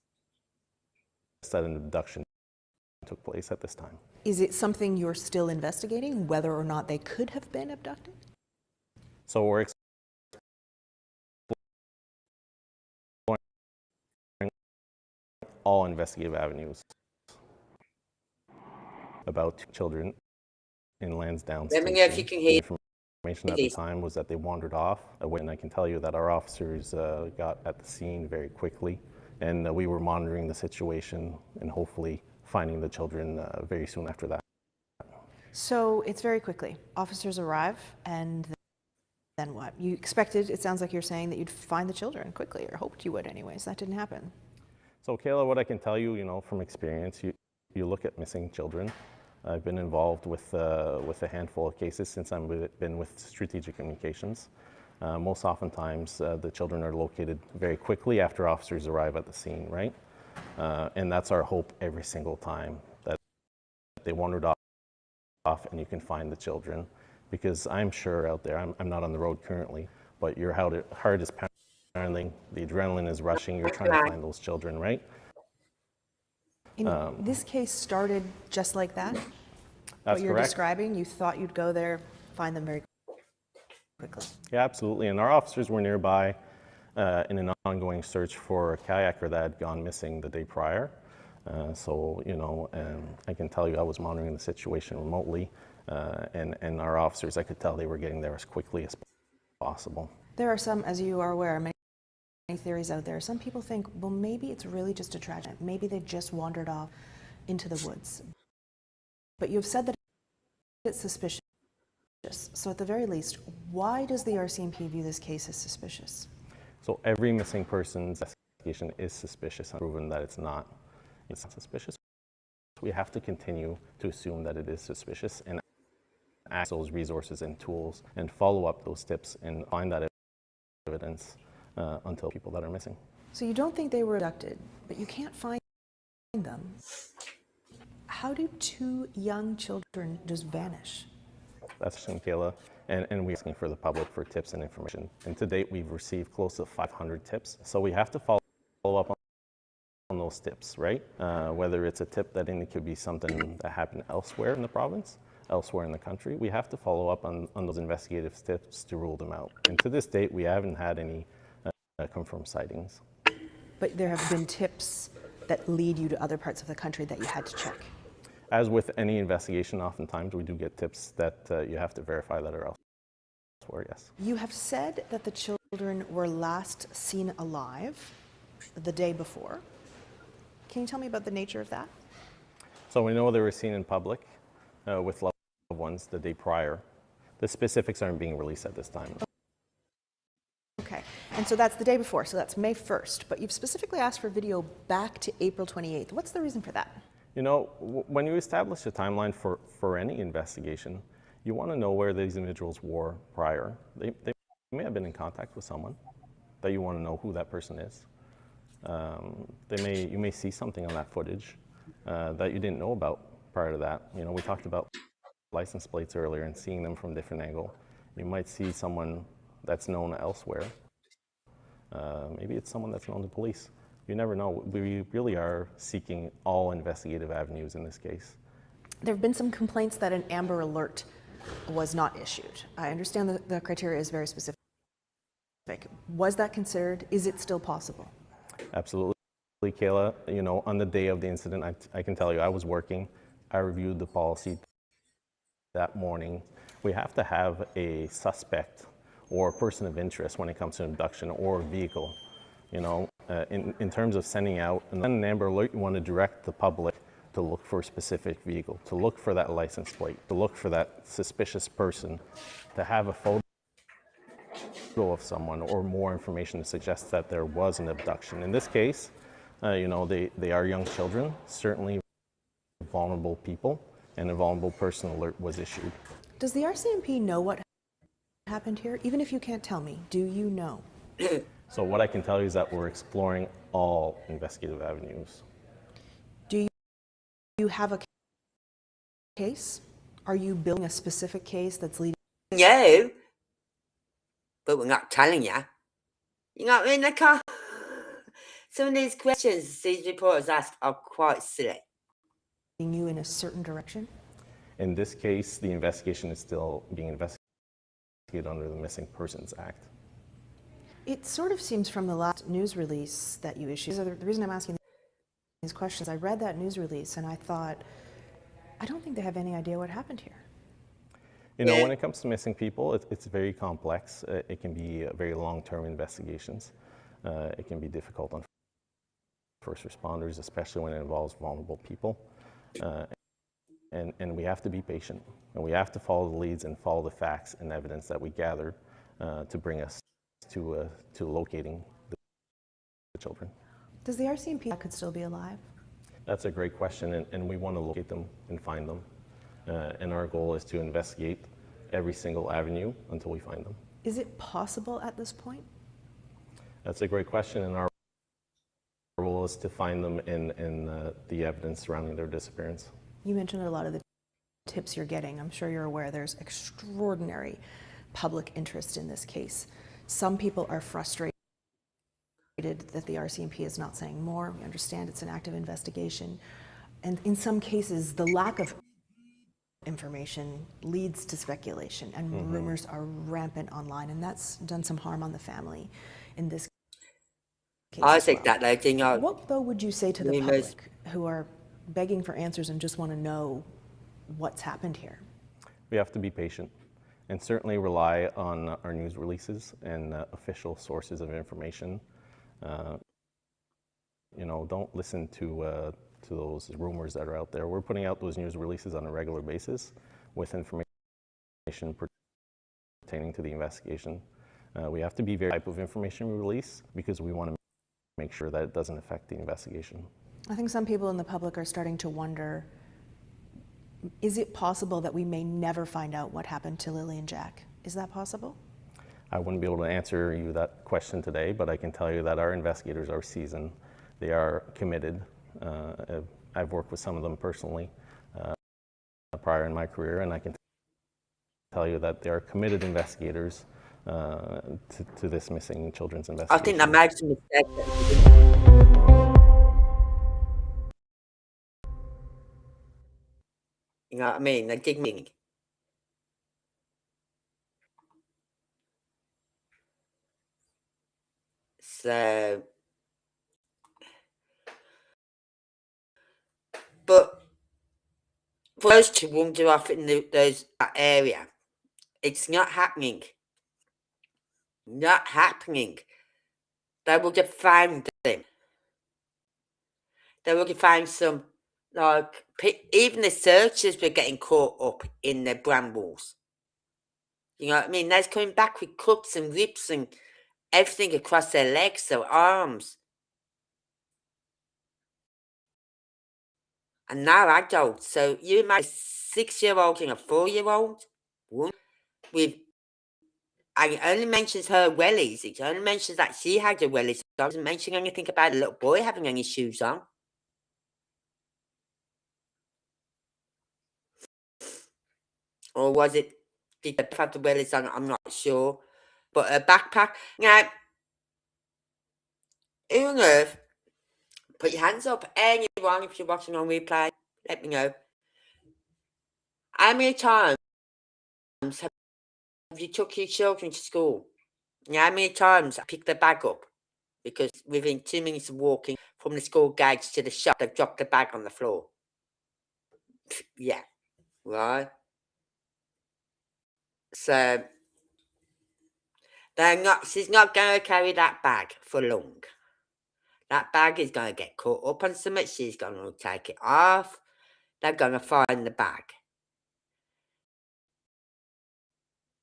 That an abduction took place at this time. Is it something you're still investigating, whether or not they could have been abducted? So we're all investigative avenues about children in Lansdowne Let me know if you Station. can hear The information at the this. time was that they wandered off, and I can tell you that our officers got at the scene very quickly, and we were monitoring the situation and hopefully finding the children very soon after that. So it's very quickly. Officers arrive, and then what? You expected, it sounds like you're saying, that you'd find the children quickly, or hoped you would anyways. That didn't happen. So Kayla, what I can tell you, from experience, you look at missing children. I've been involved with a handful of cases since I've been with Strategic Communications. Most oftentimes, the children are located very quickly after officers arrive at the scene, right? And that's our hope every single time, that they wandered off and you can find the children. Because I'm sure out there, I'm not on the road currently, but your heart is pounding, the adrenaline is rushing, you're trying to find those children, right? This case started just like that? That's what you're correct. describing, you thought you'd go there, find them very quickly. Yeah, absolutely. And our officers were nearby in an ongoing search for a kayaker that had gone missing the day prior. I can tell you I was monitoring the situation remotely, and our officers, I could tell they were getting there as quickly as possible. There are some, as you are aware, many theories out there. Some people think, well, maybe it's really just a tragedy. Maybe they just wandered off into the woods. But you've said that it's suspicious. So at the very least, why does the RCMP view this case as suspicious? So every missing person's investigation is suspicious, and proven that it's not suspicious. We have to continue to assume that it is suspicious and access those resources and tools and follow up those tips and find that evidence until people that are missing. So you don't think they were abducted, but you can't find them. How do two young children just vanish? That's Kayla, and we're asking for the public for tips and information. And to date, we've received close to 500 tips. So we have to follow up on those tips, right? Whether it's a tip that could be something that happened elsewhere in the province, elsewhere in the country, we have to follow up on those investigative tips to rule them out. And to this date, we haven't had any confirmed sightings. But there have been tips that lead you to other parts of the country that you had to check. As with any investigation, oftentimes we do get tips that you have to verify that are elsewhere, yes. You have said that the children were last seen alive the day before. Can you tell me about the nature of that? So we know they were seen in public with loved ones the day prior. The specifics aren't being released at this time. Okay, and so that's the day before, so that's May 1st, but you've specifically asked for video back to April 28th. What's the reason for that? When you establish a timeline for any investigation, you want to know where these individuals were prior. They may have been in contact with someone that you want to know who that person is. You may see something on that footage that you didn't know about prior to that. We talked about license plates earlier and seeing them from a different angle. You might see someone that's known elsewhere. Maybe it's someone that's known to police. You never know. We really are seeking all investigative avenues in this case. There have been some complaints that an Amber Alert was not issued. I understand that the criteria is very specific. Was that considered? Is it still possible? Absolutely, Kayla. On the day of the incident, I can tell you I was working. I reviewed the policy that morning. We have to have a suspect or a person of interest when it comes to abduction or a vehicle. In terms of sending out an Amber Alert, you want to direct the public to look for a specific vehicle, to look for that license plate, to look for that suspicious person, to have a photo of someone or more information to suggest that there was an abduction. In this case, they are young children, certainly vulnerable people, and a vulnerable person alert was issued. Does the RCMP know what happened here? Even if you can't tell me, do you know? So what I can tell you is that we're exploring all investigative avenues. Do you have a case? Are you building a specific case that's leading? No, but we're not telling you. You know what I mean? Some of these questions these reporters ask are quite silly. You in a certain direction? In this case, the investigation is still being investigated under the Missing Persons Act. It sort of seems from the last news release that you issued. The reason I'm asking these questions. I read that news release and I thought, I don't think they have any idea what happened here. You know, when it comes to missing people, it's very complex. It can be very long-term investigations. It can be difficult on first responders, especially when it involves vulnerable people. And we have to be patient, and we have to follow the leads and follow the facts and evidence that we gather to bring us to locating the children. Does the RCMP could still be alive? That's a great question, and we want to locate them and find them. And our goal is to investigate every single avenue until we find them. Is it possible at this point? That's a great question, and our role is to find them in the evidence surrounding their disappearance. You mentioned a lot of the tips you're getting. I'm sure you're aware there's extraordinary public interest in this case. Some people are frustrated that the RCMP is not saying more. We understand it's an active investigation. And in some cases, the lack of information leads to speculation, and rumors are rampant online, and that's done some harm on the family in this case. I think that they think What, though, would you say to the public who are begging for answers and just want to know what's happened here? We have to be patient and certainly rely on our news releases and official sources of information. You know, don't listen to those rumors that are out there. We're putting out those news releases on a regular basis with information pertaining to the investigation. We have to be very type of information we release because we want to make sure that it doesn't affect the investigation. I think some people in the public are starting to wonder, is it possible that we may never find out what happened to Lily and Jack? Is that possible? I wouldn't be able to answer you that question today, but I can tell you that our investigators are seasoned. They are committed. I've worked with some of them personally prior in my career, and I can tell you that they are committed investigators to this missing children's investigation. I think that makes a mistake. You know what I mean? They dig me. So, but for those to wander off in that area, it's not happening. Not happening. They would have found them. They would have found some, like, even the searchers were getting caught up in the brambles. You know what I mean? They're coming back with cuts and rips and everything across their legs, their arms. And now adults. So you imagine a 6-year-old and a 4-year-old woman with, and it only mentions her wellies. It only mentions that she had a wellies. It doesn't mention anything about a little boy having any shoes on. Or was it, did they have the wellies on? I'm not sure. But a backpack. Now, who on earth, put your hands up, anyone, if you're watching on replay, let me know. How many times have you took your children to school? How many times I picked their bag up? Because within 2 minutes of walking from the school gates to the shop, they've dropped the bag on the floor. Yeah, right? So, she's not going to carry that bag for long. That bag is going to get caught up on something. She's going to take it off. They're going to find the bag.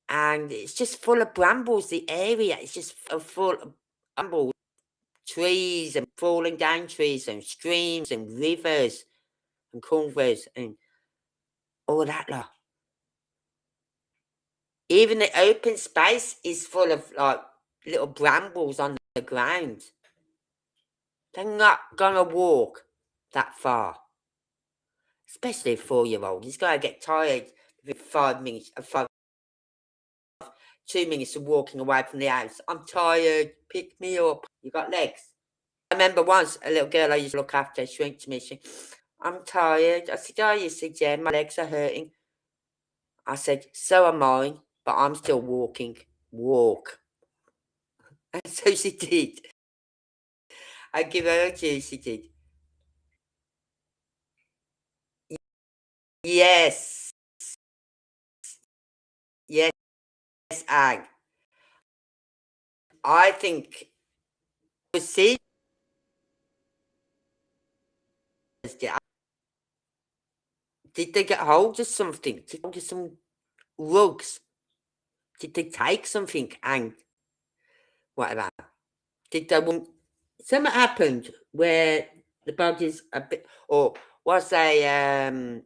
And it's just full of brambles, the area. It's just full of brambles. Trees and falling down trees and streams and rivers and culverts and all that lot. Even the open space is full of like little brambles on the ground. They're not gonna walk that far. Especially a 4-year-old. He's gonna get tired within 5 minutes, 2 minutes of walking away from the house. I'm tired, pick me up. You got legs? I remember once a little girl I used to look after, she went to me, she said, I'm tired. I said, oh, you said, yeah, my legs are hurting. I said, so am I, but I'm still walking. Walk. And so she did. I give her a cue, she did. Yes. Yes, Ag. I think was see did they get hold of something? Did they get hold of some rugs? Did they take something and whatever? Did they something happened where the body's a bit, or was they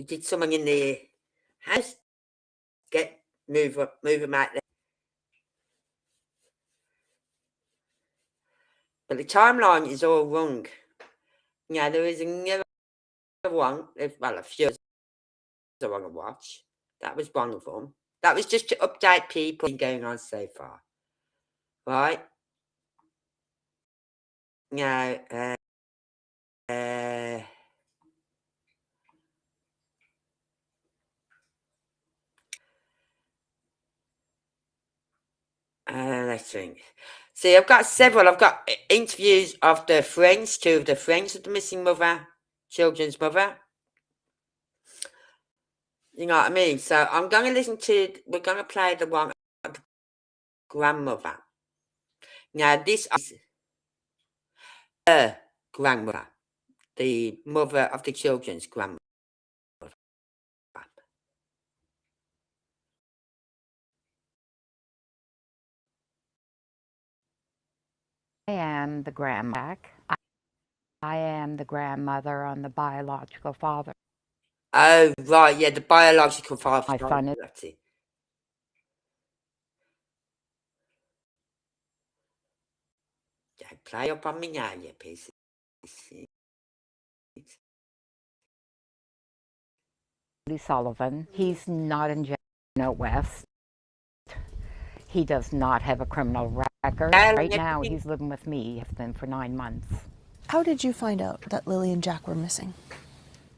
did someone in the house move them out there? But the timeline is all wrong. Yeah, there is another one. Well, a few I want to watch. That was one of them. That was just to update people going on so far, right? Now, let's think. See, I've got several. I've got interviews of the friends, two of the friends of the missing mother, children's mother. You know what I mean? So I'm going to listen to, we're going to play the one of the grandmother. Now, this is her grandmother, the mother of the children's grandmother. I am the grandma. I am the grandmother on the biological father. Oh, right, yeah, the biological father. My son is That's it. Don't play up on me now, you piece of shit. Sullivan. He's not in jail out west. He does not have a criminal record. Right now, he's living with me. He's been for 9 months. How did you find out that Lily and Jack were missing?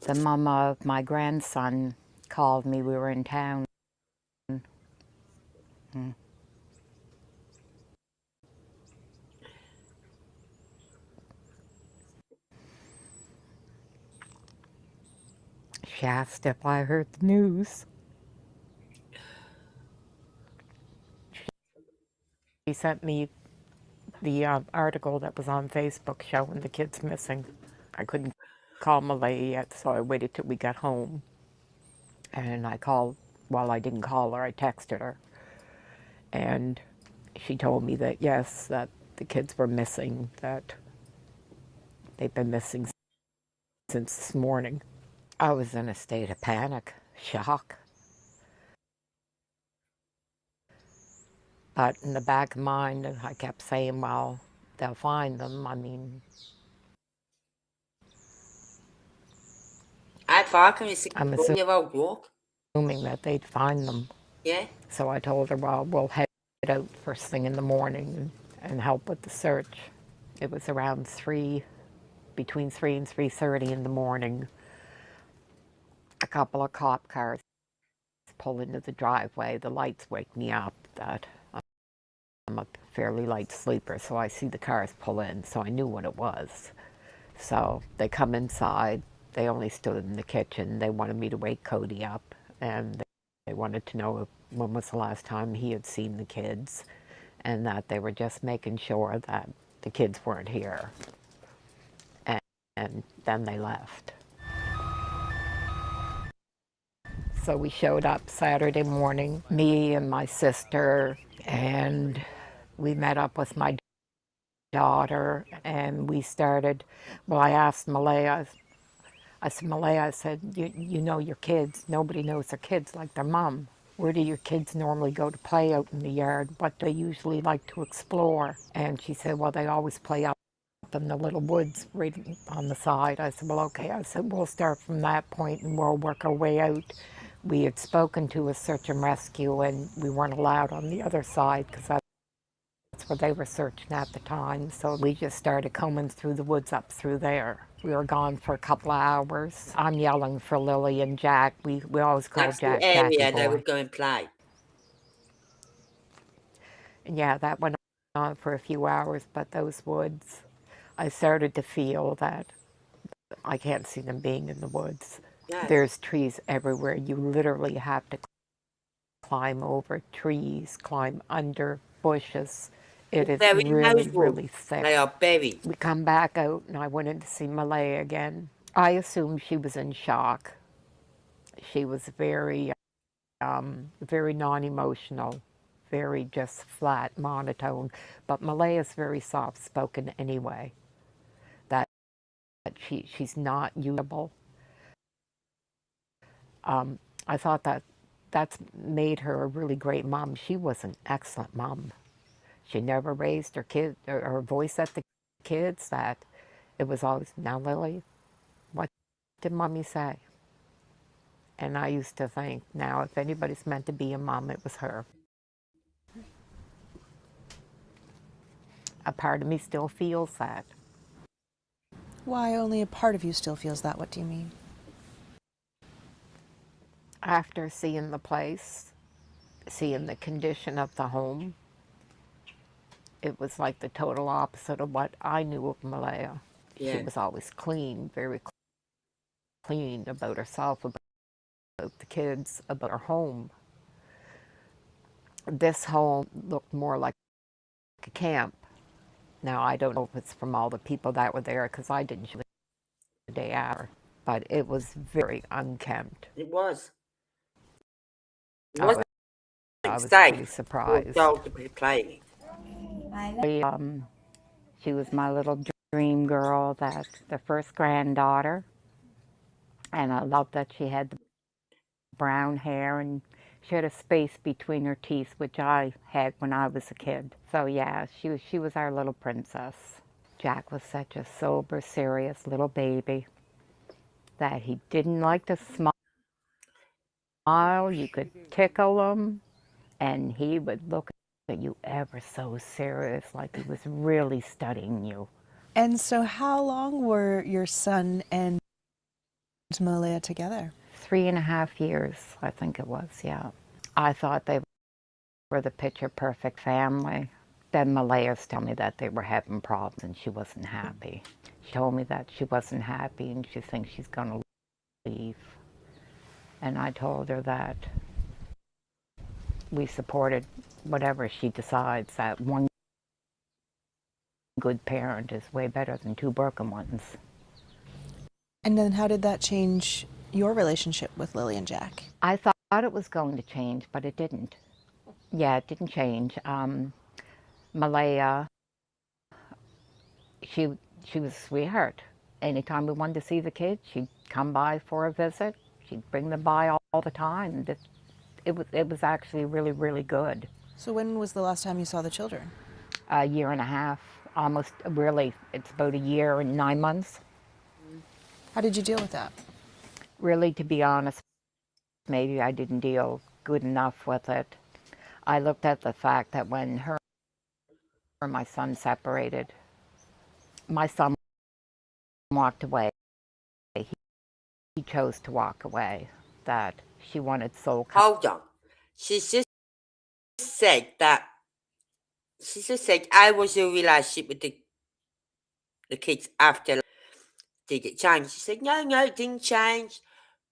The mom of my grandson called me. We were in town. She asked if I heard the news. She sent me the article that was on Facebook showing the kids missing. I couldn't call Malay yet, so I waited till we got home. And I called, well, I didn't call her, I texted her. And she told me that, yes, that the kids were missing, that they've been missing since this morning. I was in a state of panic, shock. But in the back of my mind, I kept saying, well, they'll find them. I mean, How far can you see I'm a 4-year-old walk? assuming that they'd find them. Yeah? So I told her, well, we'll head out first thing in the morning and help with the search. It was around 3, between 3 and 3:30 in the morning. A couple of cop cars pull into the driveway. The lights wake me up that I'm a fairly light sleeper, so I see the cars pull in, so I knew what it was. So they come inside. They only stood in the kitchen. They wanted me to wake Cody up, and they wanted to know when was the last time he had seen the kids, and that they were just making sure that the kids weren't here. And then they left. So we showed up Saturday morning, me and my sister, and we met up with my daughter, and we started, well, I asked Malaya, I said, Malaya, I said, you know your kids. Nobody knows their kids like their mom. Where do your kids normally go to play out in the yard? What do they usually like to explore? And she said, well, they always play up in the little woods right on the side. I said, well, okay. I said, we'll start from that point and we'll work our way out. We had spoken to a search and rescue, and we weren't allowed on the other side because that's where they were searching at the time. So we just started combing through the woods up through there. We were gone for a couple of hours. I'm yelling for Lily and Jack. We always call That's Jack the area Jackie they boy. would go and play. And yeah, that went on for a few hours, but those woods, I started to feel that I can't see them being in the woods. No. There's trees everywhere. You literally have to climb over trees, climb under bushes. It is They're in those really, woods. really thick. They are buried. We come back out and I went in to see Malaya again. I assumed she was in shock. She was very non-emotional, very just flat, monotone. But Malaya's very soft-spoken anyway. That she's not usable. I thought that's made her a really great mom. She was an excellent mom. She never raised her voice at the kids. That it was always, now Lily, what did mommy say? And I used to think, now if anybody's meant to be a mom, it was her. A part of me still feels that. Why only a part of you still feels that? What do you mean? After seeing the place, seeing the condition of the home, it was like the total opposite of what I knew of Malaya. Yeah. She was always clean, very clean about herself, about the kids, about her home. This home looked more like a camp. Now, I don't know if it's from all the people that were there, because I didn't show the day after, but it was very unkempt. It was. It I wasn't was safe pretty for a surprised. dog to be playing. She was my little dream girl, that the first granddaughter, and I loved that she had the brown hair and she had a space between her teeth, which I had when I was a kid. So yeah, she was our little princess. Jack was such a sober, serious little baby that he didn't like to smile. You could tickle him, and he would look at you ever so serious, like he was really studying you. And so how long were your son and Malaya together? 3.5 years, I think it was, yeah. I thought they were the picture perfect family. Then Malaya's told me that they were having problems and she wasn't happy. She told me that she wasn't happy and she thinks she's going to leave. And I told her that we supported whatever she decides, that one good parent is way better than two broken ones. And then how did that change your relationship with Lily and Jack? I thought it was going to change, but it didn't. Yeah, it didn't change. Malaya, she was a sweetheart. Anytime we wanted to see the kids, she'd come by for a visit. She'd bring them by all the time. It was actually really, really good. So when was the last time you saw the children? A year and a half, almost, really, it's about a year and 9 months. How did you deal with that? Really, to be honest, maybe I didn't deal good enough with it. I looked at the fact that when her and my son separated, my son walked away. He chose to walk away, that she wanted soul. Hold on. She's just said that. She just said, "I was your relationship with the kids after. Did it change?" She said, "No, it didn't change.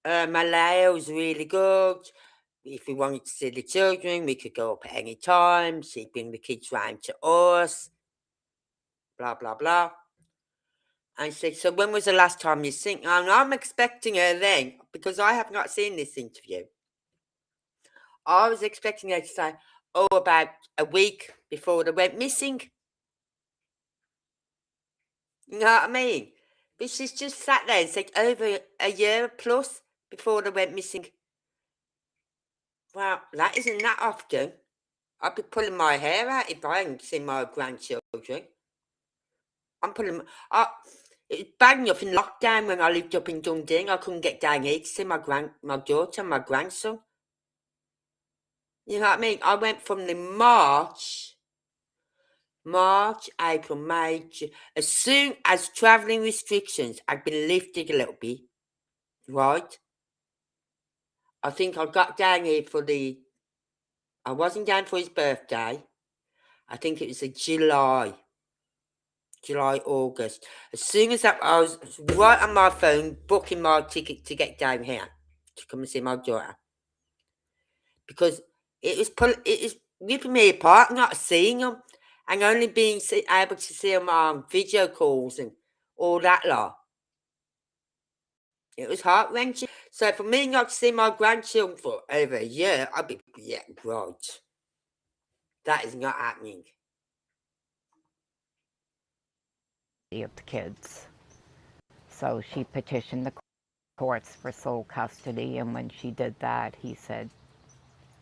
Malaya was really good. If we wanted to see the children, we could go up at any time. She'd bring the kids round to us. Blah blah blah." And she said, "So when was the last time you seen?" And I'm expecting her then, because I have not seen this interview. I was expecting her to say, "Oh, about a week before they went missing." You know what I mean? But she's just sat there and said over a year plus before they went missing. Well, that isn't that often. I'd be pulling my hair out if I hadn't seen my grandchildren. I'm pulling. It was bad enough in lockdown when I lived up in Dundee. I couldn't get down here to see my daughter and my grandson. You know what I mean? I went from the March, April, May, as soon as travelling restrictions had been lifted a little bit, right? I think I got down here I wasn't down for his birthday. I think it was in July. July, August. As soon as I was right on my phone booking my ticket to get down here to come and see my daughter. Because it is ripping me apart not seeing them and only being able to see them on video calls and all that lot. It was heart-wrenching. So for me not to see my grandchildren for over a year, I'd be, yeah, right. That is not happening. Of the kids. So she petitioned the courts for sole custody, and when she did that, he said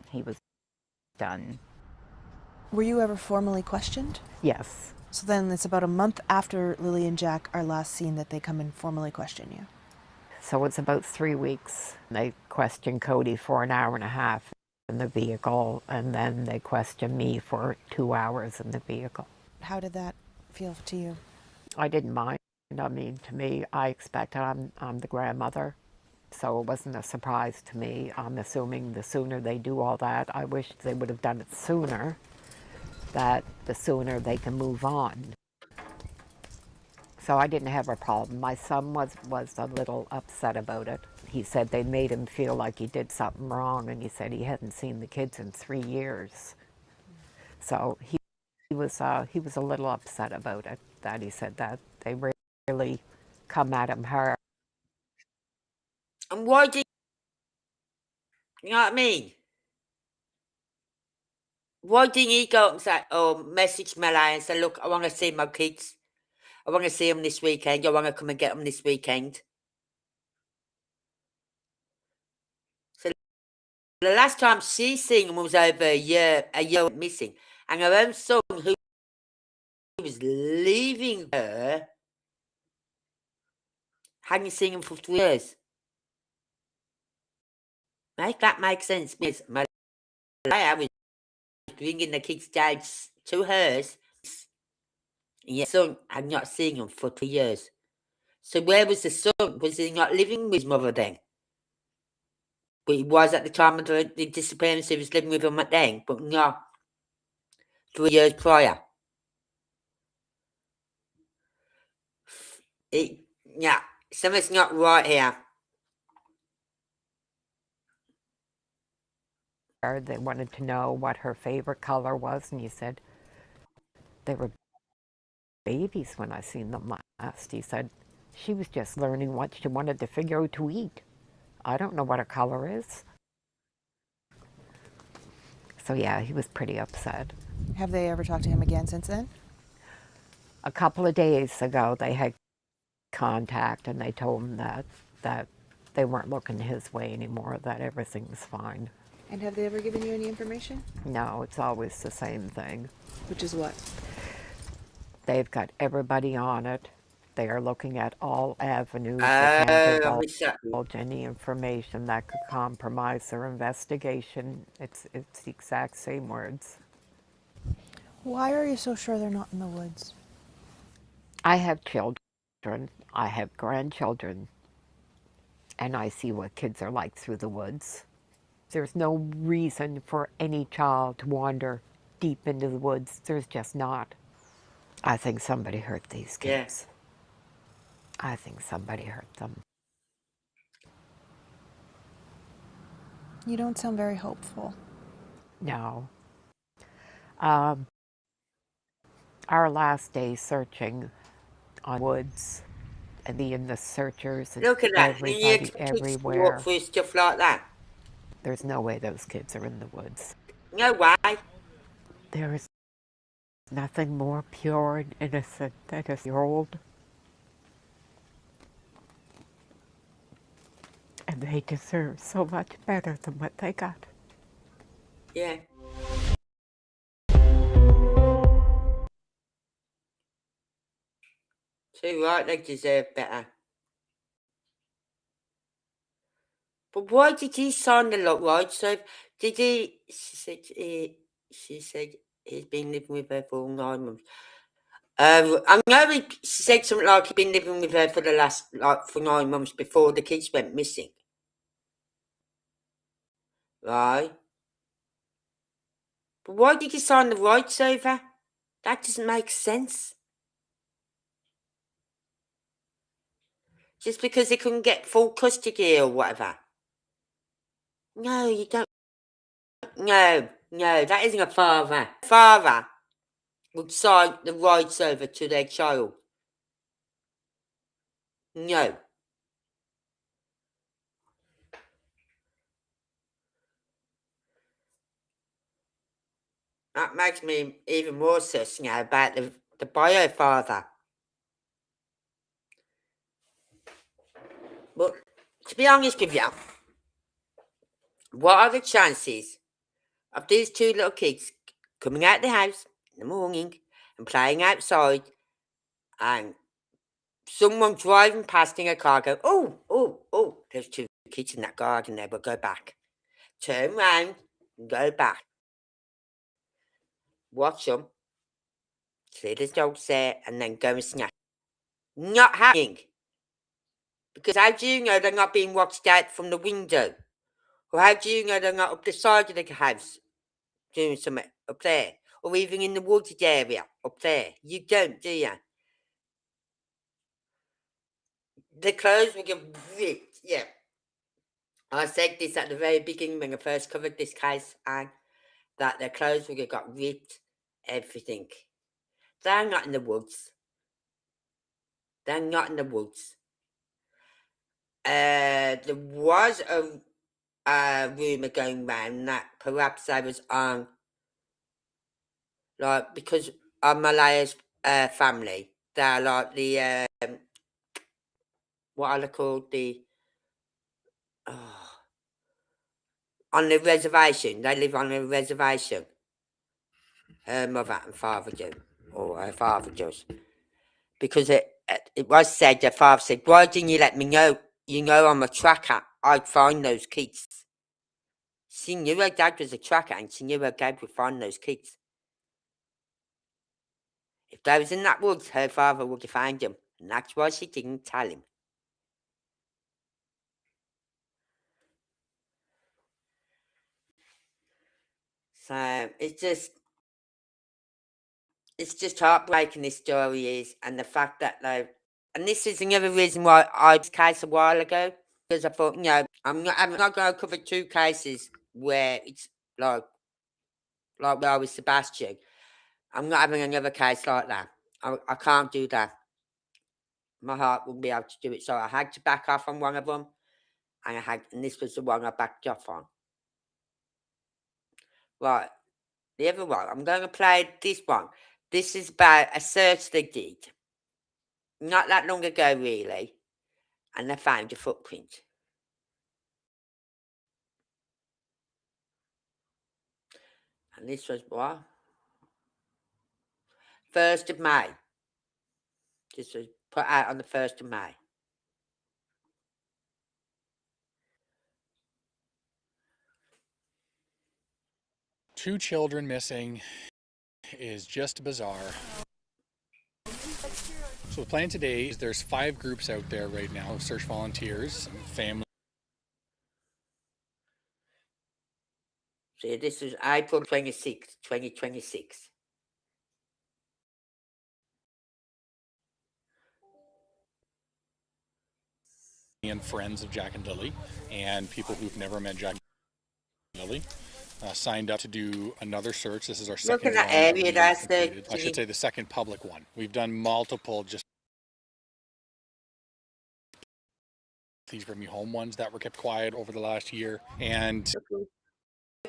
he was done. Were you ever formally questioned? Yes. So then it's about a month after Lily and Jack are last seen that they come and formally question you. So it's about 3 weeks. They questioned Cody for an hour and a half in the vehicle, and then they questioned me for 2 hours in the vehicle. How did that feel to you? I didn't mind. I mean, to me, I expected I'm the grandmother, so it wasn't a surprise to me. I'm assuming the sooner they do all that, I wish they would have done it sooner, that the sooner they can move on. So I didn't have a problem. My son was a little upset about it. He said they made him feel like he did something wrong, and he said he hadn't seen the kids in 3 years. So he was a little upset about it, that he said that they really come at him hard. And why did you know what I mean? Why didn't he go up and say, oh, message Melanie and say, look, I want to see my kids. I want to see them this weekend. I want to come and get them this weekend. So the last time she seen them was over a year missing. And her own son, who was leaving her, hadn't seen him for 3 years. Make that make sense, Miss Malaya? I was bringing the kids' dads to hers. And your son had not seen him for 2 years. So where was the son? Was he not living with his mother then? But he was at the time of the disappearance. He was living with him at then, but not 3 years prior. Yeah, something's not right here. They wanted to know what her favorite color was, and he said they were babies when I seen them last. He said she was just learning what she wanted to figure out to eat. I don't know what her color is. So yeah, he was pretty upset. Have they ever talked to him again since then? A couple of days ago, they had contact, and they told him that they weren't looking his way anymore, that everything was fine. And have they ever given you any information? No, it's always the same thing. Which is what? They've got everybody on it. They are looking at all avenues. They can't divulge any information that could compromise their investigation. It's the exact same words. Why are you so sure they're not in the woods? I have children. I have grandchildren. And I see what kids are like through the woods. There's no reason for any child to wander deep into the woods. There's just not. I think somebody hurt these kids. Yeah. I think somebody hurt them. You don't sound very hopeful. No. Our last day searching on woods, and the searchers, and look at that. everybody everywhere. Walk through stuff like that. There's no way those kids are in the woods. No way. There is nothing more pure and innocent than a year-old. And they deserve so much better than what they got. Yeah. Too right, they deserve better. But why did he sign the lot, right? So did he? She said he's been living with her for 9 months. I know she said something like he'd been living with her for the last, for 9 months before the kids went missing. Right. But why did he sign the rights over? That doesn't make sense. Just because they couldn't get full custody or whatever. No, you don't. No, that isn't a father. Father would sign the rights over to their child. No. That makes me even more sus now about the bio father. But to be honest with you, what are the chances of these two little kids coming out the house in the morning and playing outside and someone driving past in a car go, oh, there's two kids in that garden there, but go back. Turn round and go back. Watch them. See the dogs there and then go and snatch. Not happening. Because how do you know they're not being watched out from the window? Or how do you know they're not up the side of the house doing something up there? Or even in the wooded area up there? You don't, do you? The clothes will get ripped, yeah. I said this at the very beginning when I first covered this case, and that their clothes will get got ripped, everything. They're not in the woods. They're not in the woods. There was a rumour going round that perhaps I was on, like, because of Malaya's family, they're like the, what are they called? On the reservation. They live on a reservation. Her mother and father do, or her father does. Because it was said, her father said, why didn't you let me know? You know I'm a tracker. I'd find those kids. She knew her dad was a tracker and she knew her dad would find those kids. If they was in that woods, her father would have found them. And that's why she didn't tell him. So it's just heartbreaking, this story is, and the fact that and this is another reason why I did this case a while ago, because I thought, I'm not going to cover two cases where it's like where I was Sebastian. I'm not having another case like that. I can't do that. My heart wouldn't be able to do it, so I had to back off on one of them, and this was the one I backed off on. Right, the other one, I'm going to play this one. This is about a search they did not that long ago, really, and they found a footprint. And this was what? 1st of May. This was put out on the 1st of May. Two children missing is just bizarre. So the plan today is there's 5 groups out there right now, search volunteers, family. See, this is April 26, 2026. And friends of Jack and Lily, and people who've never met Jack and Lily. Signed up to do another search. This is our second Look at that one area that's there. I should say the second public one. We've done multiple just these bring me home ones that were kept quiet over the last year. And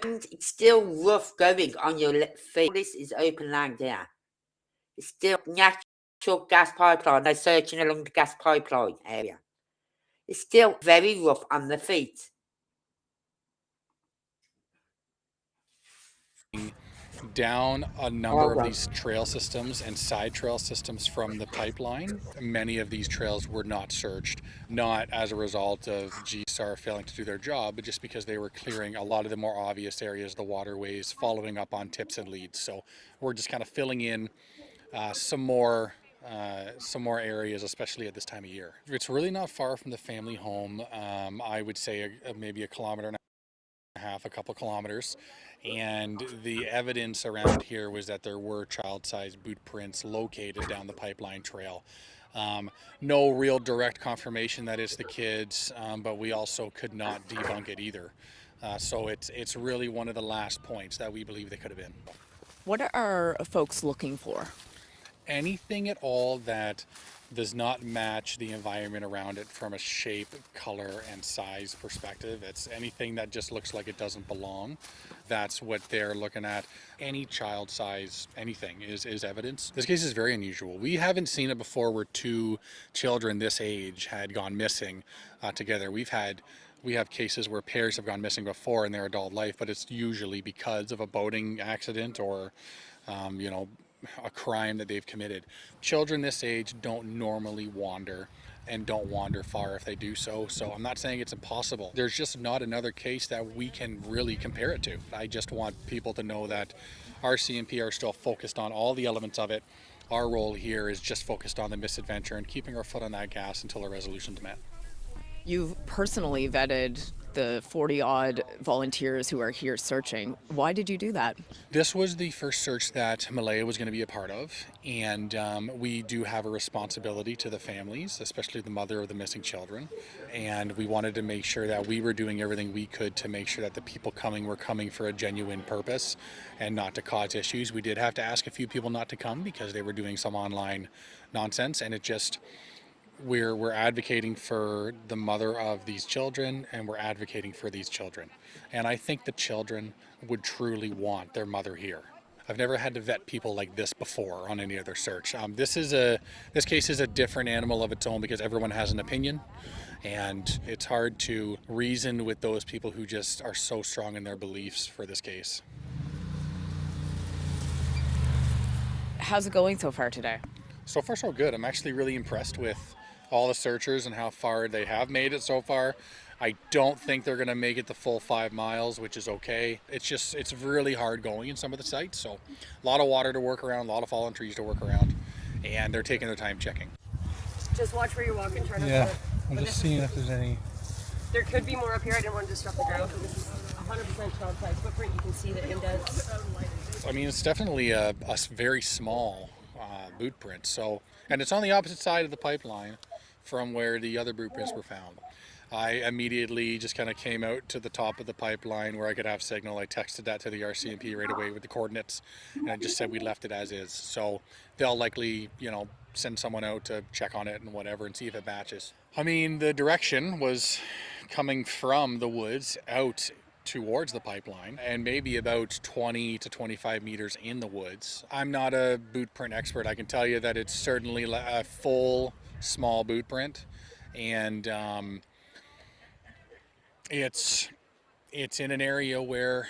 it's still rough going on your feet. This is open land there. It's still natural gas pipeline. They're searching along the gas pipeline area. It's still very rough on the feet. down a number of these trail systems and side trail systems from the pipeline. Many of these trails were not searched, not as a result of GSAR failing to do their job, but just because they were clearing a lot of the more obvious areas, the waterways, following up on tips and leads. So we're just kind of filling in some more areas, especially at this time of year. It's really not far from the family home. I would say maybe a kilometer and a half, a couple kilometers. And the evidence around here was that there were child-sized boot prints located down the pipeline trail. No real direct confirmation that it's the kids, but we also could not debunk it either. So it's really one of the last points that we believe they could have been. What are folks looking for? Anything at all that does not match the environment around it from a shape, color, and size perspective. It's anything that just looks like it doesn't belong. That's what they're looking at. Any child size, anything is evidence. This case is very unusual. We haven't seen it before where two children this age had gone missing together. We have cases where pairs have gone missing before in their adult life, but it's usually because of a boating accident or, a crime that they've committed. Children this age don't normally wander and don't wander far if they do so. So I'm not saying it's impossible. There's just not another case that we can really compare it to. I just want people to know that our CMP are still focused on all the elements of it. Our role here is just focused on the misadventure and keeping our foot on that gas until a resolution's met. You've personally vetted the 40-odd volunteers who are here searching. Why did you do that? This was the first search that Malaya was going to be a part of, and we do have a responsibility to the families, especially the mother of the missing children, and we wanted to make sure that we were doing everything we could to make sure that the people coming were coming for a genuine purpose and not to cause issues. We did have to ask a few people not to come because they were doing some online nonsense, and it just... We're advocating for the mother of these children, and we're advocating for these children. And I think the children would truly want their mother here. I've never had to vet people like this before on any other search. This case is a different animal of its own because everyone has an opinion, and it's hard to reason with those people who just are so strong in their beliefs for this case. How's it going so far today? So far, so good. I'm actually really impressed with all the searchers and how far they have made it so far. I don't think they're going to make it the full 5 miles, which is okay. It's really hard going in some of the sites. So a lot of water to work around, a lot of fallen trees to work around, and they're taking their time checking. Just watch where you're walking, try not Yeah, to... I'm just seeing if there's any... There could be more up here. I didn't want to disrupt the ground. This is 100% child size footprint. You can see the indents. I mean, it's definitely a very small boot print. So, and it's on the opposite side of the pipeline from where the other boot prints were found. I immediately just kind of came out to the top of the pipeline where I could have signal. I texted that to the RCMP right away with the coordinates, and I just said we left it as is. So they'll likely, send someone out to check on it and whatever and see if it matches. I mean, the direction was coming from the woods out towards the pipeline and maybe about 20 to 25 meters in the woods. I'm not a boot print expert. I can tell you that it's certainly a full small boot print, and it's in an area where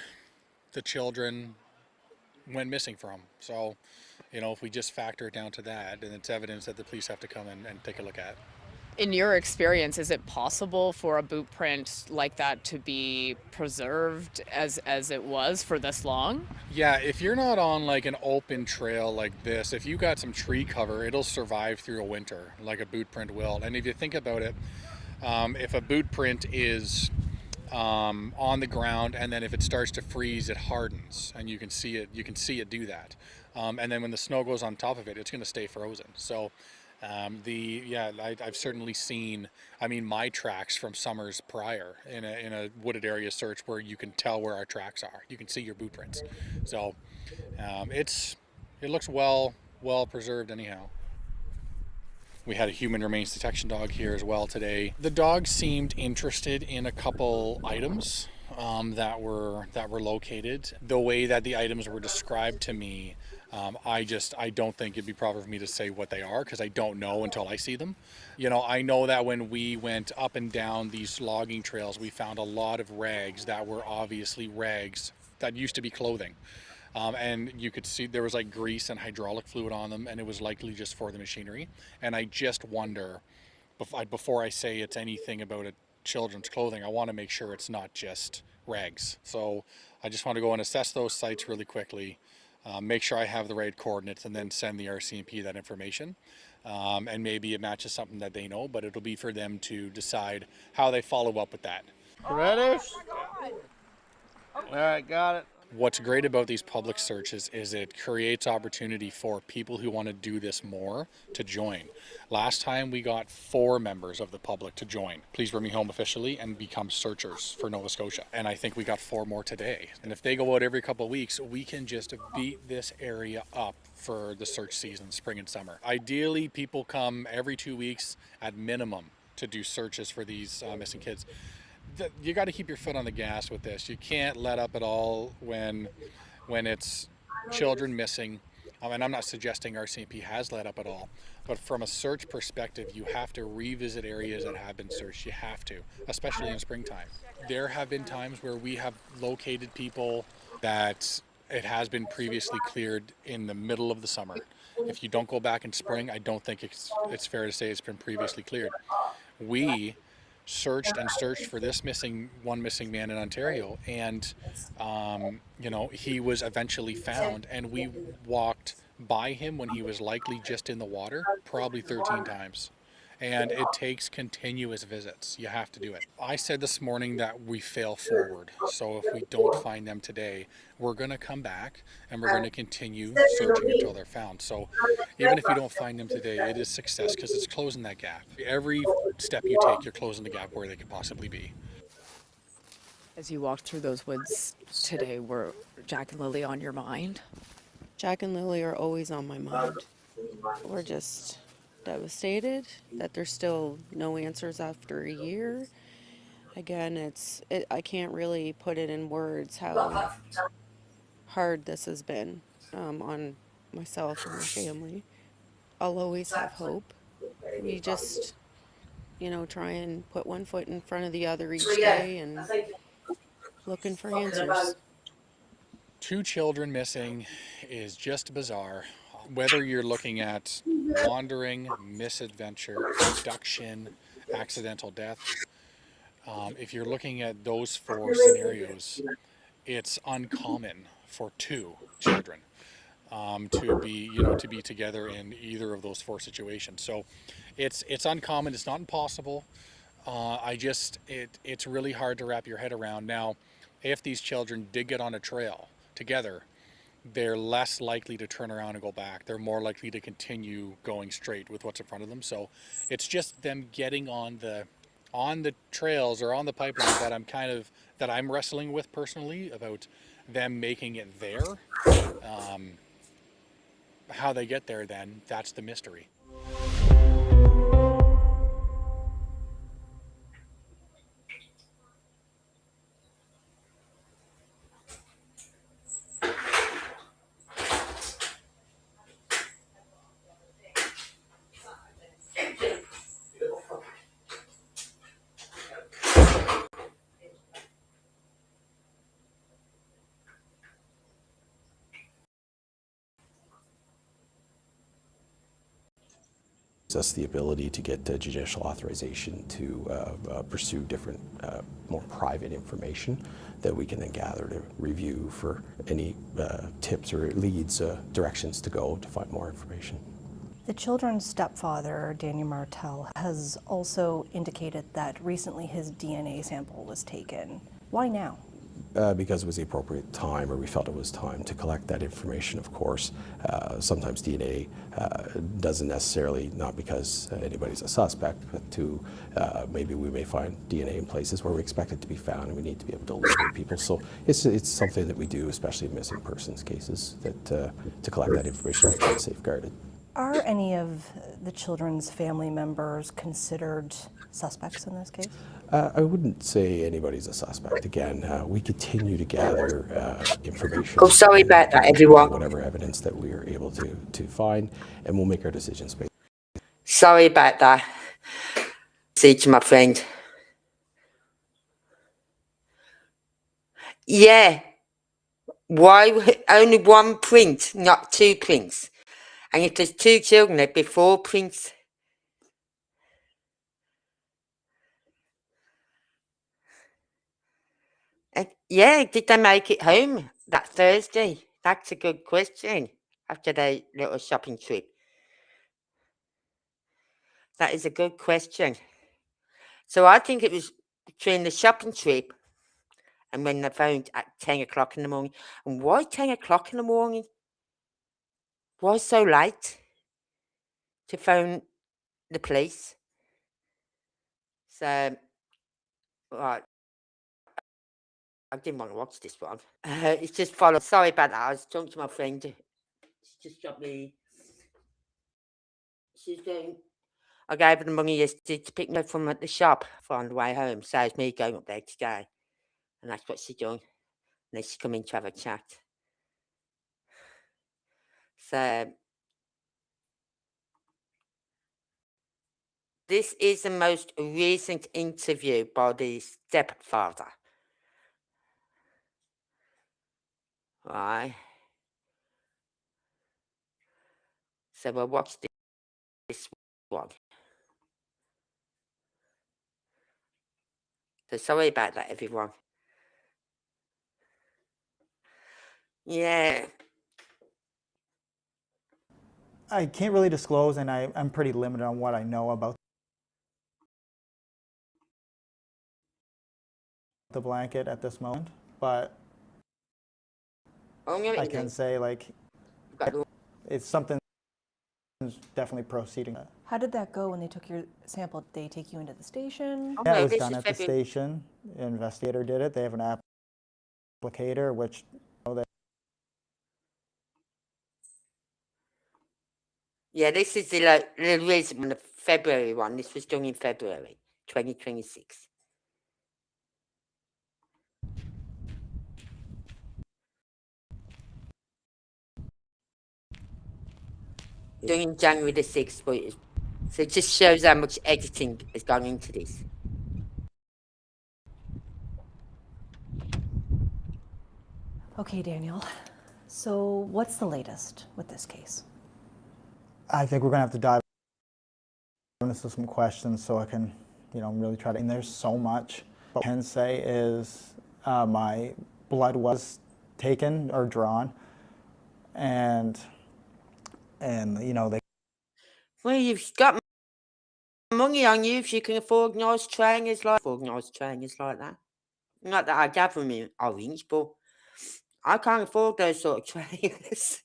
the children went missing from. So, if we just factor it down to that, then it's evidence that the police have to come and take a look at. In your experience, is it possible for a boot print like that to be preserved as it was for this long? Yeah, if you're not on like an open trail like this, if you got some tree cover, it'll survive through a winter like a boot print will. And if you think about it, if a boot print is on the ground, and then if it starts to freeze, it hardens, and you can see it do that. And then when the snow goes on top of it, it's going to stay frozen. So I've certainly seen, my tracks from summers prior in a wooded area search where you can tell where our tracks are. You can see your boot prints. So it looks well preserved anyhow. We had a human remains detection dog here as well today. The dog seemed interested in a couple items that were located. The way that the items were described to me, I don't think it'd be proper for me to say what they are because I don't know until I see them. I know that when we went up and down these logging trails, we found a lot of rags that were obviously rags that used to be clothing. And you could see there was like grease and hydraulic fluid on them, and it was likely just for the machinery. And I just wonder, before I say it's anything about a children's clothing, I want to make sure it's not just rags. So I just want to go and assess those sites really quickly, make sure I have the right coordinates, and then send the RCMP that information. And maybe it matches something that they know, but it'll be for them to decide how they follow up with that. Ready? All right, got it. What's great about these public searches is it creates opportunity for people who want to do this more to join. Last time we got 4 members of the public to join Please Bring Me Home officially and become searchers for Nova Scotia. And I think we got 4 more today. And if they go out every couple of weeks, we can just beat this area up for the search season, spring and summer. Ideally, people come every 2 weeks at minimum to do searches for these missing kids. You got to keep your foot on the gas with this. You can't let up at all when it's children missing. And I'm not suggesting RCMP has let up at all, but from a search perspective, you have to revisit areas that have been searched. You have to, especially in springtime. There have been times where we have located people that it has been previously cleared in the middle of the summer. If you don't go back in spring, I don't think it's fair to say it's been previously cleared. We searched and searched for this missing man in Ontario, and he was eventually found, and we walked by him when he was likely just in the water probably 13 times. And it takes continuous visits. You have to do it. I said this morning that we fail forward. So if we don't find them today, we're going to come back and we're going to continue searching until they're found. So even if you don't find them today, it is success because it's closing that gap. Every step you take, you're closing the gap where they could possibly be. As you walked through those woods today, were Jack and Lily on your mind? Jack and Lily are always on my mind. We're just devastated that there's still no answers after a year. Again, I can't really put it in words how hard this has been on myself and my family. I'll always have hope. We just, try and put one foot in front of the other each day and looking for answers. 2 children missing is just bizarre. Whether you're looking at wandering, misadventure, abduction, accidental death, if you're looking at those 4 scenarios, it's uncommon for 2 children to be together in either of those 4 situations. So it's uncommon. It's not impossible. It's really hard to wrap your head around. Now, if these children did get on a trail together, they're less likely to turn around and go back. They're more likely to continue going straight with what's in front of them. So it's just them getting on the trails or on the pipeline that I'm wrestling with personally, about them making it there. How they get there, then, that's the mystery. Us the ability to get judicial authorization to pursue different, more private information that we can then gather to review for any tips or leads, directions to go to find more information. The children's stepfather, Daniel Martel, has also indicated that recently his DNA sample was taken. Why now? Because it was the appropriate time, or we felt it was time to collect that information, of course. Sometimes DNA doesn't necessarily, not because anybody's a suspect, but to maybe we may find DNA in places where we expect it to be found, and we need to be able to locate people. So it's something that we do, especially in missing persons cases, that to collect that information and keep it safeguarded. Are any of the children's family members considered suspects in this case? I wouldn't say anybody's a suspect. Again, we continue to gather information. Oh, sorry about that, everyone. Whatever evidence that we are able to find, and we'll make our decisions based. Sorry about that. See to my friend. Yeah. Why only 1 print, not 2 prints? And if there's 2 children, there'd be 4 prints. Yeah, did they make it home that Thursday? That's a good question after their little shopping trip. That is a good question. So I think it was between the shopping trip And when they phoned at 10 o'clock in the morning, and why 10 o'clock in the morning? Why so late to phone the police? So, right, I didn't want to watch this one. It's just followed. Sorry about that. I was talking to my friend. She just dropped me. She's doing. I gave her the money yesterday to pick me up from at the shop for on the way home. So it's me going up there today. And that's what she's doing. And then she come in to have a chat. So this is the most recent interview by the stepfather. Right. So we'll watch this one. So sorry about that, everyone. Yeah. I can't really disclose, and I'm pretty limited on what I know about the blanket at this moment, but I can say, like, it's something that's definitely proceeding. How did that go when they took your sample? Did they take you into the station? Yeah, it was done at the station. An investigator did it. They have an applicator, which Yeah, this is the recent one, the February one. This was done in February 2026. Done in January the 6th. So it just shows how much editing has gone into this. Okay, Daniel. So what's the latest with this case? I think we're gonna have to dive into some questions so I can, really try to. And there's so much. What I can say is my blood was taken or drawn, and they. Well, you've got money on you if you can afford nice trainers like that. Not that I gather them in Orange, but I can't afford those sort of trainers.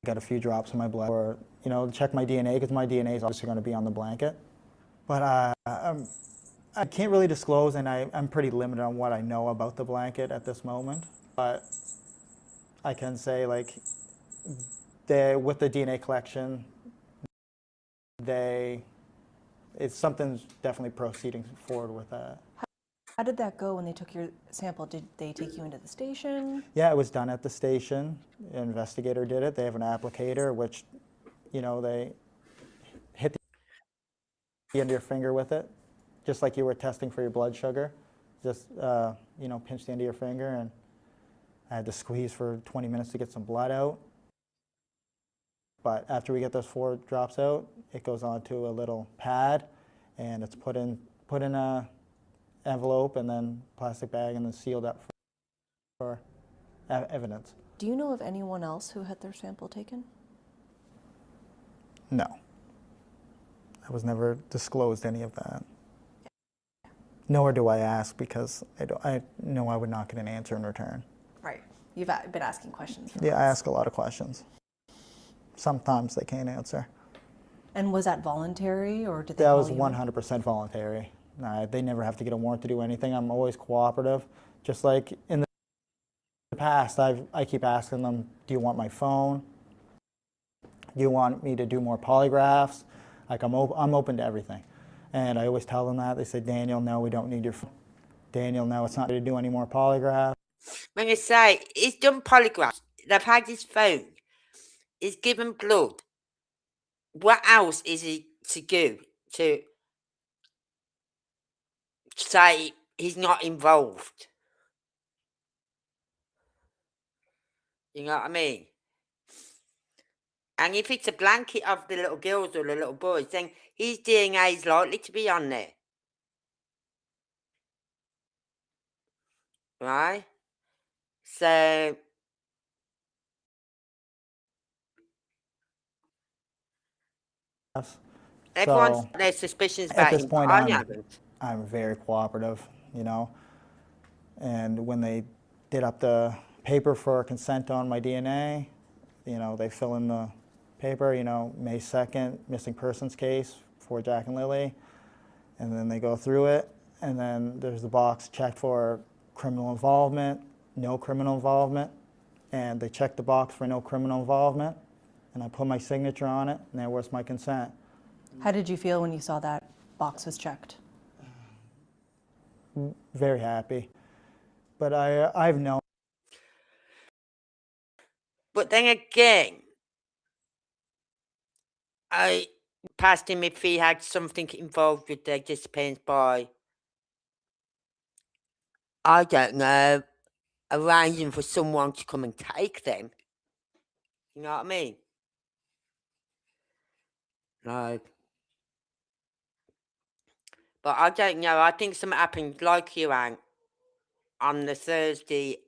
Got a few drops in my blood, or check my DNA, because my DNA is obviously going to be on the blanket. But I can't really disclose, and I'm pretty limited on what I know about the blanket at this moment. But I can say, like, with the DNA collection, it's something's definitely proceeding forward with that. How did that go when they took your sample? Did they take you into the station? Yeah, it was done at the station. An investigator did it. They have an applicator, which, they hit the end of your finger with it, just like you were testing for your blood sugar. Just, pinch the end of your finger, and I had to squeeze for 20 minutes to get some blood out. But after we get those 4 drops out, it goes onto a little pad, and it's put in a envelope and then plastic bag, and then sealed up for evidence. Do you know of anyone else who had their sample taken? No. I was never disclosed any of that. Nor do I ask, because I know I would not get an answer in return. Right. You've been asking questions. Yeah, I ask a lot of questions. Sometimes they can't answer. And was that voluntary, or did they? That was 100% voluntary. They never have to get a warrant to do anything. I'm always cooperative. Just like in the past, I keep asking them, do you want my phone? Do you want me to do more polygraphs? Like, I'm open to everything. And I always tell them that. They say, Daniel, no, we don't need your phone. Daniel, no, it's not to do any more polygraphs. When I say he's done polygraphs, they've had his phone, he's given blood. What else is he to do to say he's not involved? You know what I mean? And if it's a blanket of the little girls or the little boys, then his DNA is likely to be on there. Right? So Everyone's So got their suspicions at about this him, but point, I haven't. I'm very cooperative, you know. And when they did up the paper for consent on my DNA, you know, they fill in the paper, you know, May 2nd, missing persons case for Jack and Lily. And then they go through it, and then there's the box checked for criminal involvement, no criminal involvement. And they check the box for no criminal involvement, and I put my signature on it, and there was my consent. How did you feel when you saw that box was checked? Very happy. But I've known. But then again, I passed him if he had something involved with their disappearance by, I don't know, arranging for someone to come and take them. You know what I mean? No. But I don't know. I think something happened like you, Anne, on the Thursday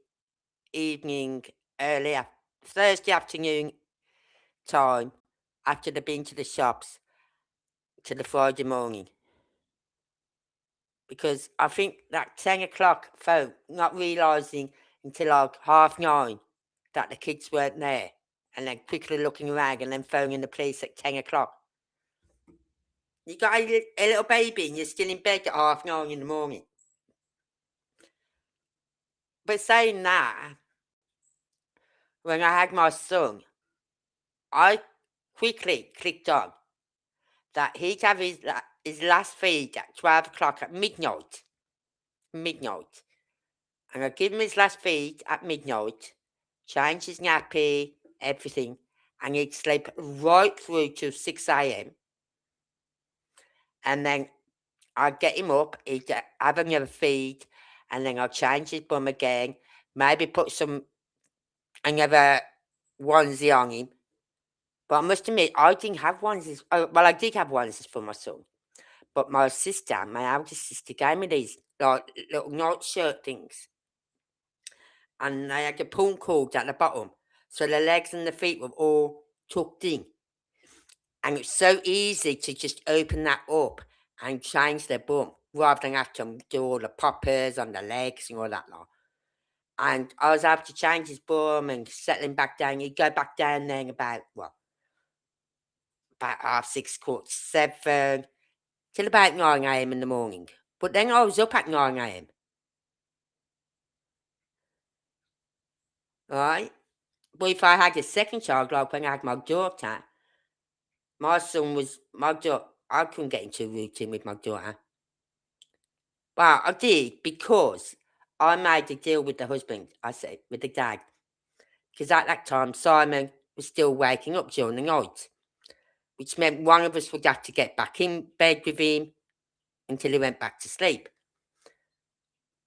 evening, Thursday afternoon time, after they've been to the shops, to the Friday morning. Because I think that 10 o'clock phone, not realising until like 9:30 that the kids weren't there, and then quickly looking around and then phoning the police at 10 o'clock. You got a little baby and you're still in bed at 9:30 in the morning. But saying that, when I had my son, I quickly clicked on that he'd have his last feed at 12 o'clock at midnight. And I give him his last feed at midnight, change his nappy, everything, and he'd sleep right through to 6 a.m. And then I'd get him up, he'd have another feed, and then I'd change his bum again, maybe put another onesie on him. But I must admit, I didn't have onesies. Oh, well, I did have onesies for my son. But my sister, my eldest sister, gave me these like little nightshirt things. And they had the pull cord at the bottom. So the legs and the feet were all tucked in. And it's so easy to just open that up and change their bum rather than have to do all the poppers on the legs and all that lot. And I was able to change his bum and settle him back down. He'd go back down there about 6:30, 7, till about 9 a.m. in the morning. But then I was up at 9 a.m. Right? But if I had a second child, like when I had my daughter, my daughter, I couldn't get into a routine with my daughter. Well, I did because I made a deal with the husband, I said, with the dad. Because at that time, Simon was still waking up during the night, which meant one of us would have to get back in bed with him until he went back to sleep.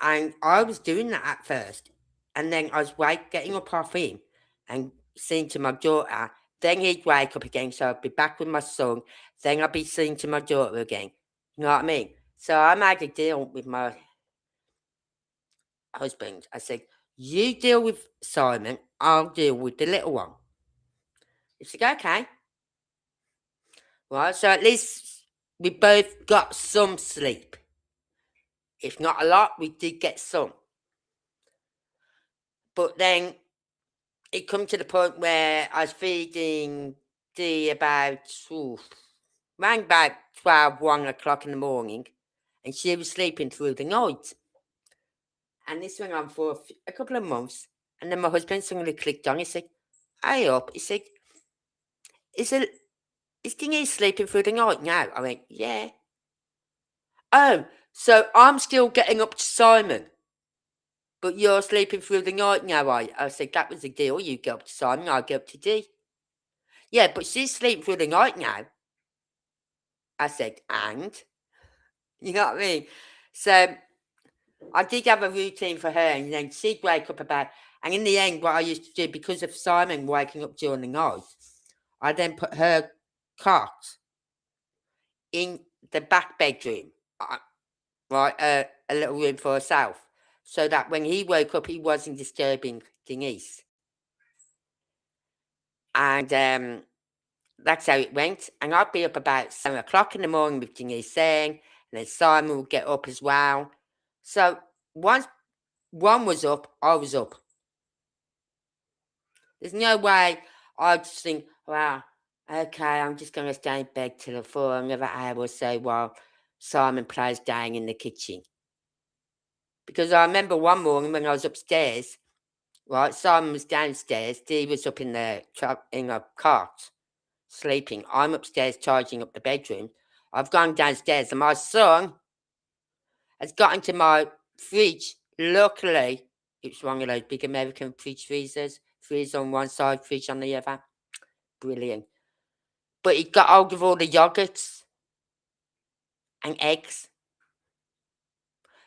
And I was doing that at first. And then I was getting up off him and seeing to my daughter. Then he'd wake up again, so I'd be back with my son. Then I'd be seeing to my daughter again. You know what I mean? So I made a deal with my husband. I said, you deal with Simon, I'll deal with the little one. He said, okay. Right, so at least we both got some sleep. If not a lot, we did get some. But then it come to the point where I was feeding Dee about, around about 12, 1 o'clock in the morning, and she was sleeping through the night. And this went on for a couple of months, and then my husband suddenly clicked on. He said, hey up. He said, is Dingy sleeping through the night now? I went, yeah. Oh, so I'm still getting up to Simon, but you're sleeping through the night now, are you? I said, that was the deal. You get up to Simon, I get up to Dee. Yeah, but she's sleeping through the night now. I said, and? You know what I mean? So I did have a routine for her, and then she'd wake up and in the end, what I used to do, because of Simon waking up during the night, I then put her cot in the back bedroom, right, a little room for herself, so that when he woke up, he wasn't disturbing Denise. And that's how it went. And I'd be up about 7 o'clock in the morning with Denise saying, and then Simon would get up as well. So once one was up, I was up. There's no way I'd just think, wow, okay, I'm just going to stay in bed till 4 another hour or so while Simon plays down in the kitchen. Because I remember one morning when I was upstairs, right, Simon was downstairs, Dee was up in a cart, sleeping. I'm upstairs charging up the bedroom. I've gone downstairs and my son has got into my fridge. Luckily, it's one of those big American fridge freezers. Freezer on one side, fridge on the other. Brilliant. But he got hold of all the yogurts and eggs.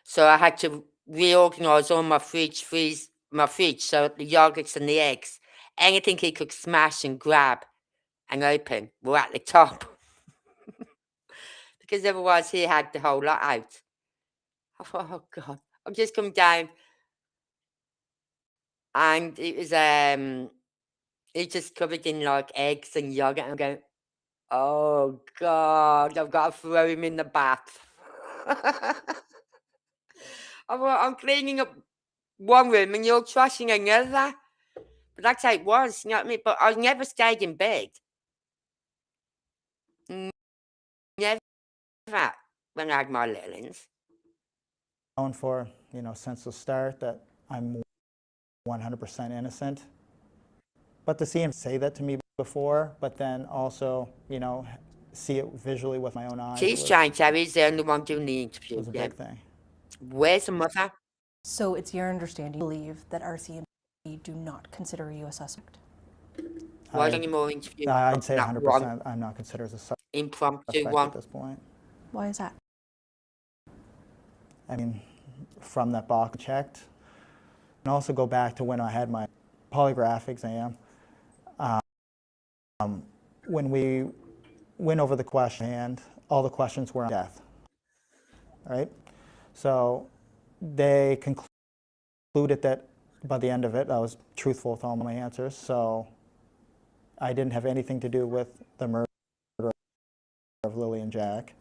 So I had to reorganise all my fridge, freeze my fridge, so the yogurts and the eggs, anything he could smash and grab and open were at the top. Because otherwise he had the whole lot out. I thought, oh God, I've just come down and it was it's just covered in like eggs and yogurt. I'm going, oh God, I've got to throw him in the bath. I'm cleaning up one room and you're trashing another. But that's how it was, you know what I mean? But I never stayed in bed. Never when I had my little ones. Known for, since the start that I'm 100% innocent. But to see him say that to me before, but then also, see it visually with my own eyes. She's trying to, he's the only one doing the interview. It was a big thing. Where's the mother? So it's your understanding, believe that RCMP do not consider you a suspect? Why don't you more interview? I'd say 100% I'm not considered as a suspect impromptu one at this point. Why is that? I mean, from that box checked, and also go back to when I had my polygraph exam. When we went over the question, and all the questions were on death, right? So they concluded that by the end of it, I was truthful with all my answers. So I didn't have anything to do with the murder of Lily and Jack.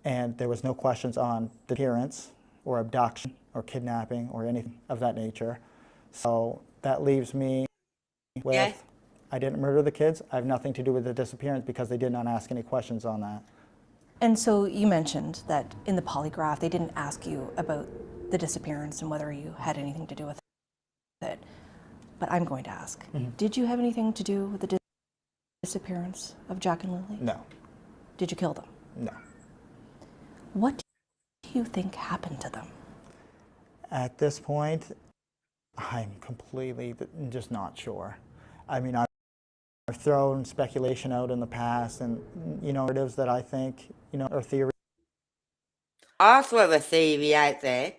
And there was no questions on disappearance or abduction or kidnapping or anything of that nature. So that leaves me with, I didn't murder the kids. I have nothing to do with the disappearance because they did not ask any questions on that. And so you mentioned that in the polygraph, they didn't ask you about the disappearance and whether you had anything to do with it. But I'm going to ask, did you have anything to do with the disappearance of Jack and Lily? No. Did you kill them? No. What do you think happened to them? At this point, I'm completely just not sure. I mean, I've thrown speculation out in the past and, narratives that I think, are theories. I'll throw a theory out there.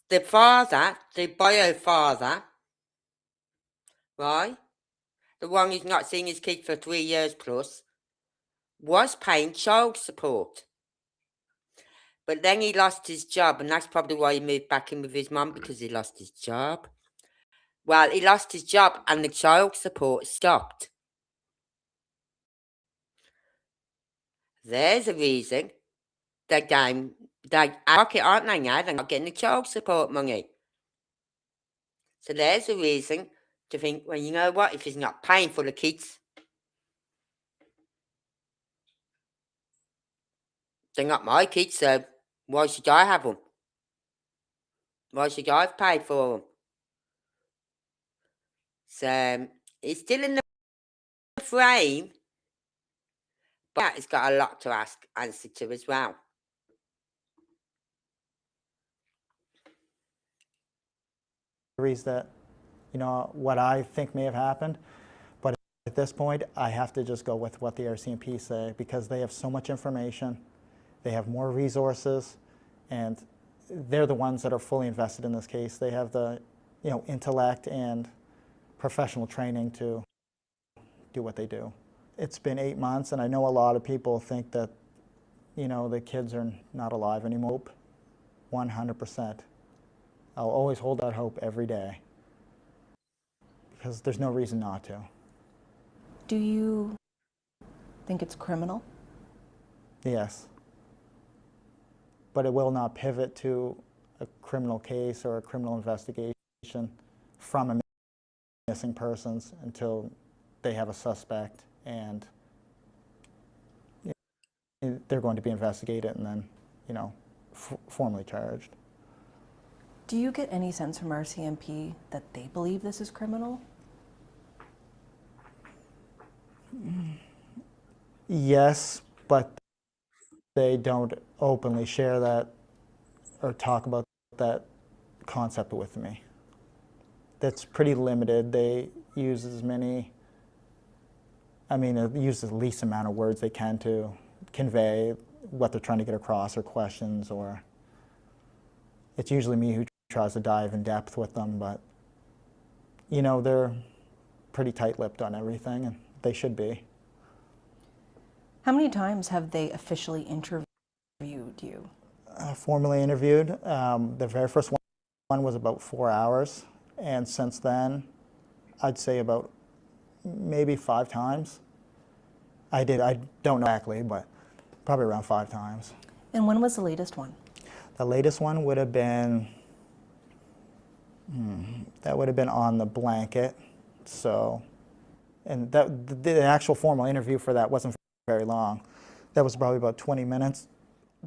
The father, the bio father, right, the one who's not seen his kid for 3 years plus, was paying child support. But then he lost his job, and that's probably why he moved back in with his mum, because he lost his job. Well, he lost his job, and the child support stopped. There's a reason they're down pocket, aren't they now? They're not getting the child support money. So there's a reason to think, well, you know what? If he's not paying for the kids, they're not my kids, so why should I have them? Why should I have paid for them? So it's still in the frame, but it's got a lot to answer to as well. That, what I think may have happened, but at this point, I have to just go with what the RCMP say because they have so much information, they have more resources, and they're the ones that are fully invested in this case. They have the, intellect and professional training to do what they do. It's been 8 months, and I know a lot of people think that, the kids are not alive anymore. 100%. I'll always hold that hope every day because there's no reason not to. Do you think it's criminal? Yes. But it will not pivot to a criminal case or a criminal investigation from a missing persons until they have a suspect and they're going to be investigated and then, formally charged. Do you get any sense from RCMP that they believe this is criminal? Yes, but they don't openly share that or talk about that concept with me. That's pretty limited. They use use the least amount of words they can to convey what they're trying to get across or questions, or it's usually me who tries to dive in depth with them, but they're pretty tight-lipped on everything, and they should be. How many times have they officially interviewed you? Formally interviewed. The very first one was about 4 hours, and since then, I'd say about maybe 5 times. I don't know exactly, but probably around 5 times. And when was the latest one? The latest one would have been, that would have been on the blanket. So, and the actual formal interview for that wasn't very long. That was probably about 20 minutes.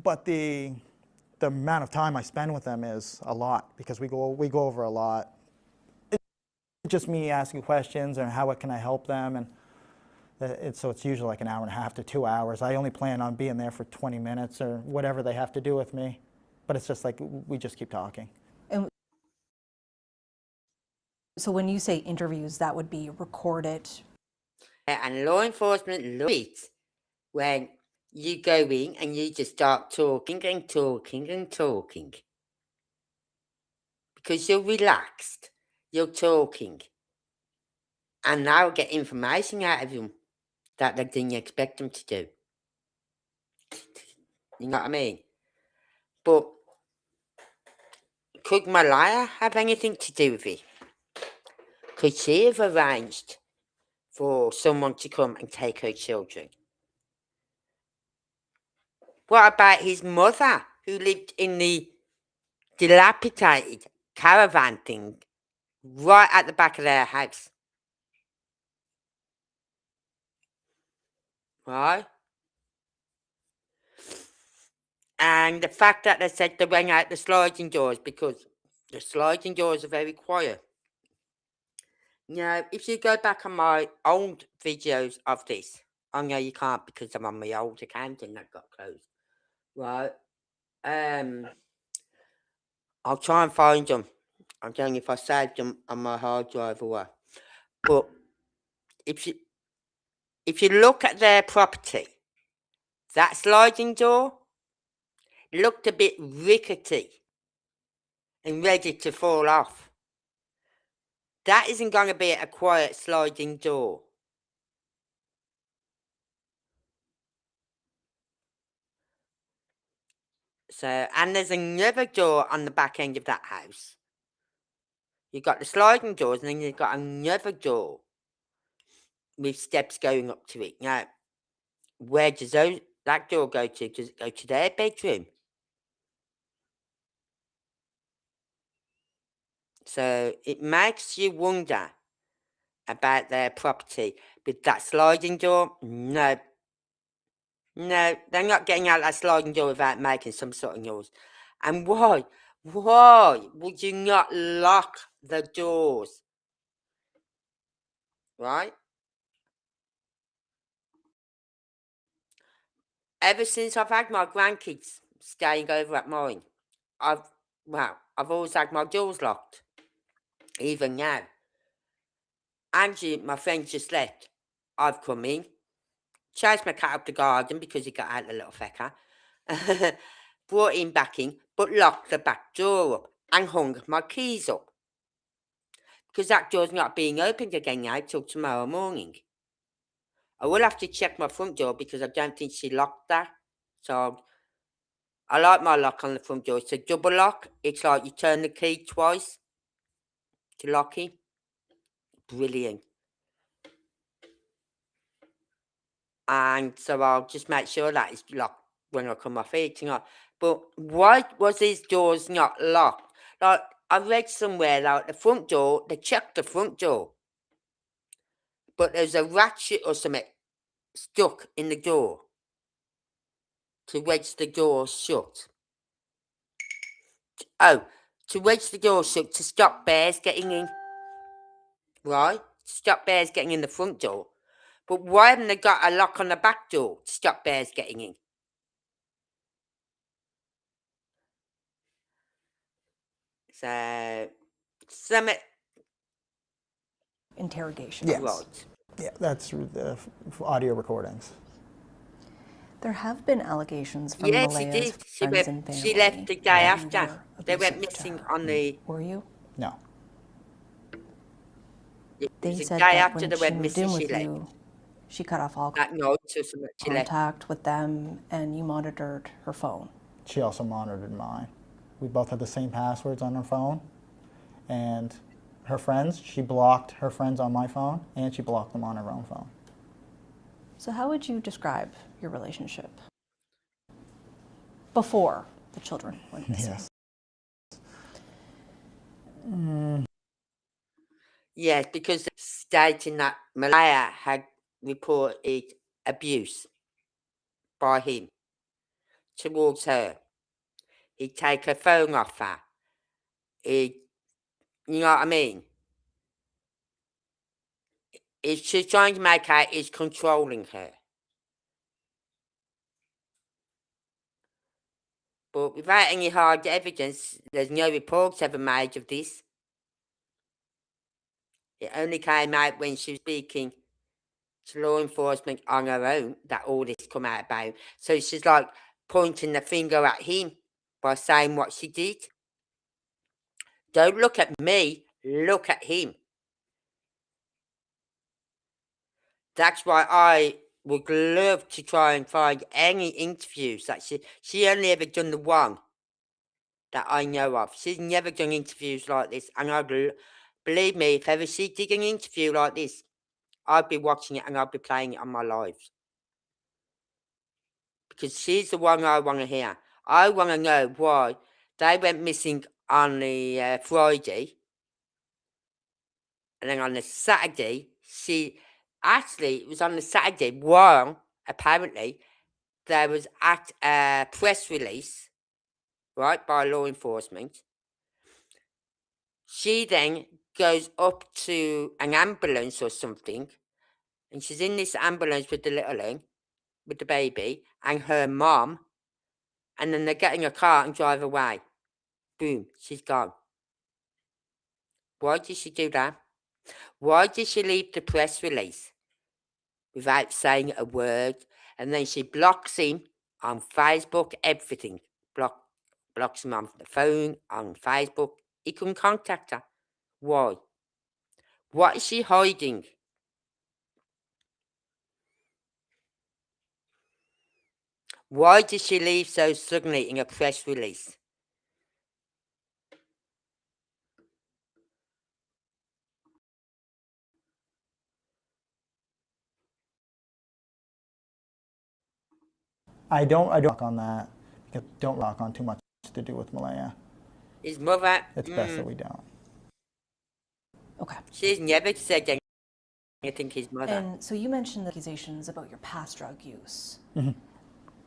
But the amount of time I spend with them is a lot because we go over a lot. It's just me asking questions and how can I help them, and so it's usually like an hour and a half to 2 hours. I only plan on being there for 20 minutes or whatever they have to do with me. But it's just like we just keep talking. And so when you say interviews, that would be recorded. And law enforcement love it when you go in and you just start talking and talking and talking. Because you're relaxed, you're talking. And now get information out of them that they didn't expect them to do. You know what I mean? But could Malaya have anything to do with it? Could she have arranged for someone to come and take her children? What about his mother, who lived in the dilapidated caravan thing right at the back of their house? Right? And the fact that they said they went out the sliding doors because the sliding doors are very quiet. Now, if you go back on my old videos of this, I know you can't because I'm on my old account and that got closed. Right? I'll try and find them. I don't know if I saved them on my hard drive or what. But if you look at their property, that sliding door looked a bit rickety and ready to fall off. That isn't going to be a quiet sliding door. So, and there's another door on the back end of that house. You've got the sliding doors, and then you've got another door with steps going up to it. Now, where does that door go to? Does it go to their bedroom? So it makes you wonder about their property. With that sliding door, no, they're not getting out that sliding door without making some sort of noise. And why would you not lock the doors? Right? Ever since I've had my grandkids staying over at mine, I've always had my doors locked. Even now. Angie, my friend, just left. I've come in, chased my cat up the garden because he got out the little fecker, brought him back in, but locked the back door up and hung my keys up. Because that door's not being opened again now till tomorrow morning. I will have to check my front door because I don't think she locked that. So I like my lock on the front door. It's a double lock. It's like you turn the key twice to lock it. Brilliant. And so I'll just make sure that it's locked when I come off eating. But why was these doors not locked? Like, I read somewhere, like, the front door, they checked the front door. But there's a ratchet or something stuck in the door to wedge the door shut. Oh, to wedge the door shut to stop bears getting in. Right? Stop bears getting in the front door. But why haven't they got a lock on the back door to stop bears getting in? So, some Interrogation. Yes. right. Yeah, that's the audio recordings. There have been allegations from Yeah, she Malaya's did. friends and family. She left the day that you after. were They went abusive to missing her. on the. Were you? No. It They was the said day that after when they she went moved missing, in she with left. you, she cut off all That night or something, she left. contact with them, and you monitored her phone. She also monitored mine. We both had the same passwords on her phone. And her friends, she blocked her friends on my phone, and she blocked them on her own phone. So how would you describe your relationship before the children went missing? Yes. Yes, because stating that Malaya had reported abuse by him towards her. He'd take her phone off her. You know what I mean? She's trying to make out he's controlling her. But without any hard evidence, there's no reports ever made of this. It only came out when she was speaking to law enforcement on her own that all this come out about. So she's like pointing the finger at him by saying what she did. Don't look at me, look at him. That's why I would love to try and find any interviews that she only ever done the one that I know of. She's never done interviews like this, and believe me, if ever she did an interview like this, I'd be watching it and I'd be playing it on my lives. Because she's the one I want to hear. I want to know why they went missing on the Friday, and then on the Saturday, it was on the Saturday while, apparently, there was at a press release, right, by law enforcement. She then goes up to an ambulance or something, and she's in this ambulance with the little one, with the baby, and her mom, and then they get in a car and drive away. Boom, she's gone. Why did she do that? Why did she leave the press release without saying a word? And then she blocks him on Facebook, everything. Blocks him on the phone, on Facebook. He couldn't contact her. Why? What is she hiding? Why did she leave so suddenly in a press release? I don't rock on that. Don't rock on too much to do with Malaya. His mother. It's best that we don't. Okay. She's never said anything his mother. And so you mentioned the accusations about your past drug use. Mm-hmm.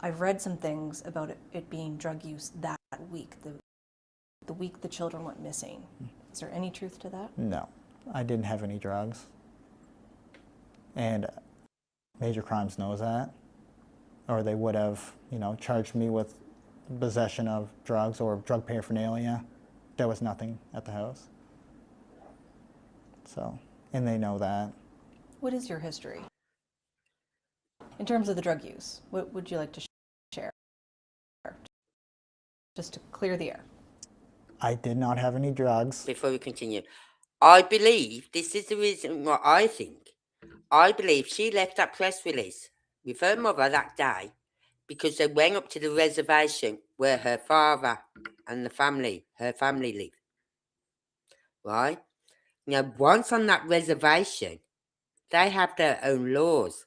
I've read some things about it being drug use that week, the week the children went missing. Is there any truth to that? No, I didn't have any drugs. And Major Crimes knows that. Or they would have, charged me with possession of drugs or drug paraphernalia. There was nothing at the house. So, and they know that. What is your history? In terms of the drug use, what would you like to share? Just to clear the air. I did not have any drugs. Before we continue, I believe this is the reason what I think. I believe she left that press release with her mother that day because they went up to the reservation where her father and her family live. Right? Now, once on that reservation, they have their own laws.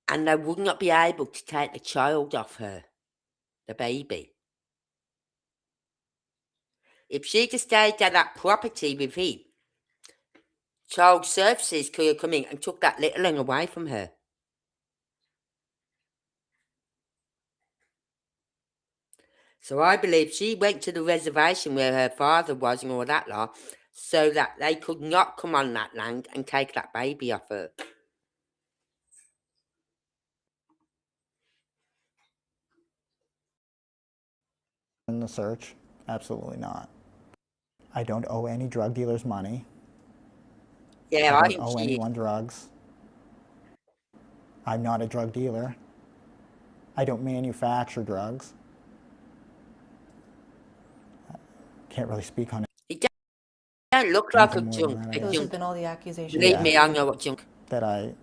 and they would not be able to take the child off her, the baby. If she'd have stayed at that property with him, child services could have come in and took that little one away from her. So I believe she went to the reservation where her father was and all that lot, so that they could not come on that land and take that baby off her. In the search, absolutely not. I don't owe any drug dealers money. Yeah, I I don't think owe she. anyone drugs. I'm not a drug dealer. I don't manufacture drugs. Can't really speak on it. It don't look like a Anything more than junk. that, A I guess. Those junk. have been all the accusations. Believe Yeah. me, I know what junk. That I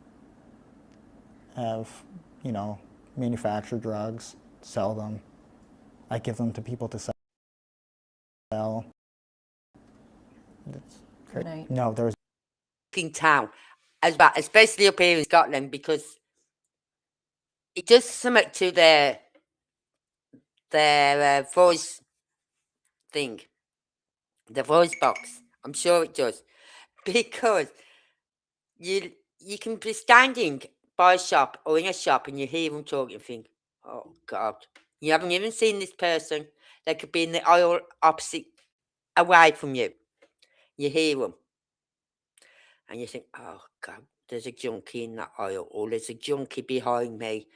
have, you know, manufactured drugs, sell them. I give them to people to sell. It's Good night. no, there's In town, especially up here in Scotland, because it does something to their voice thing, the voice box. I'm sure it does, because you can be standing by a shop or in a shop and you hear them talking and think, oh God, you haven't even seen this person. They could be in the aisle opposite, away from you. You hear them and you think, oh God, there's a junkie in that aisle, or there's a junkie behind me.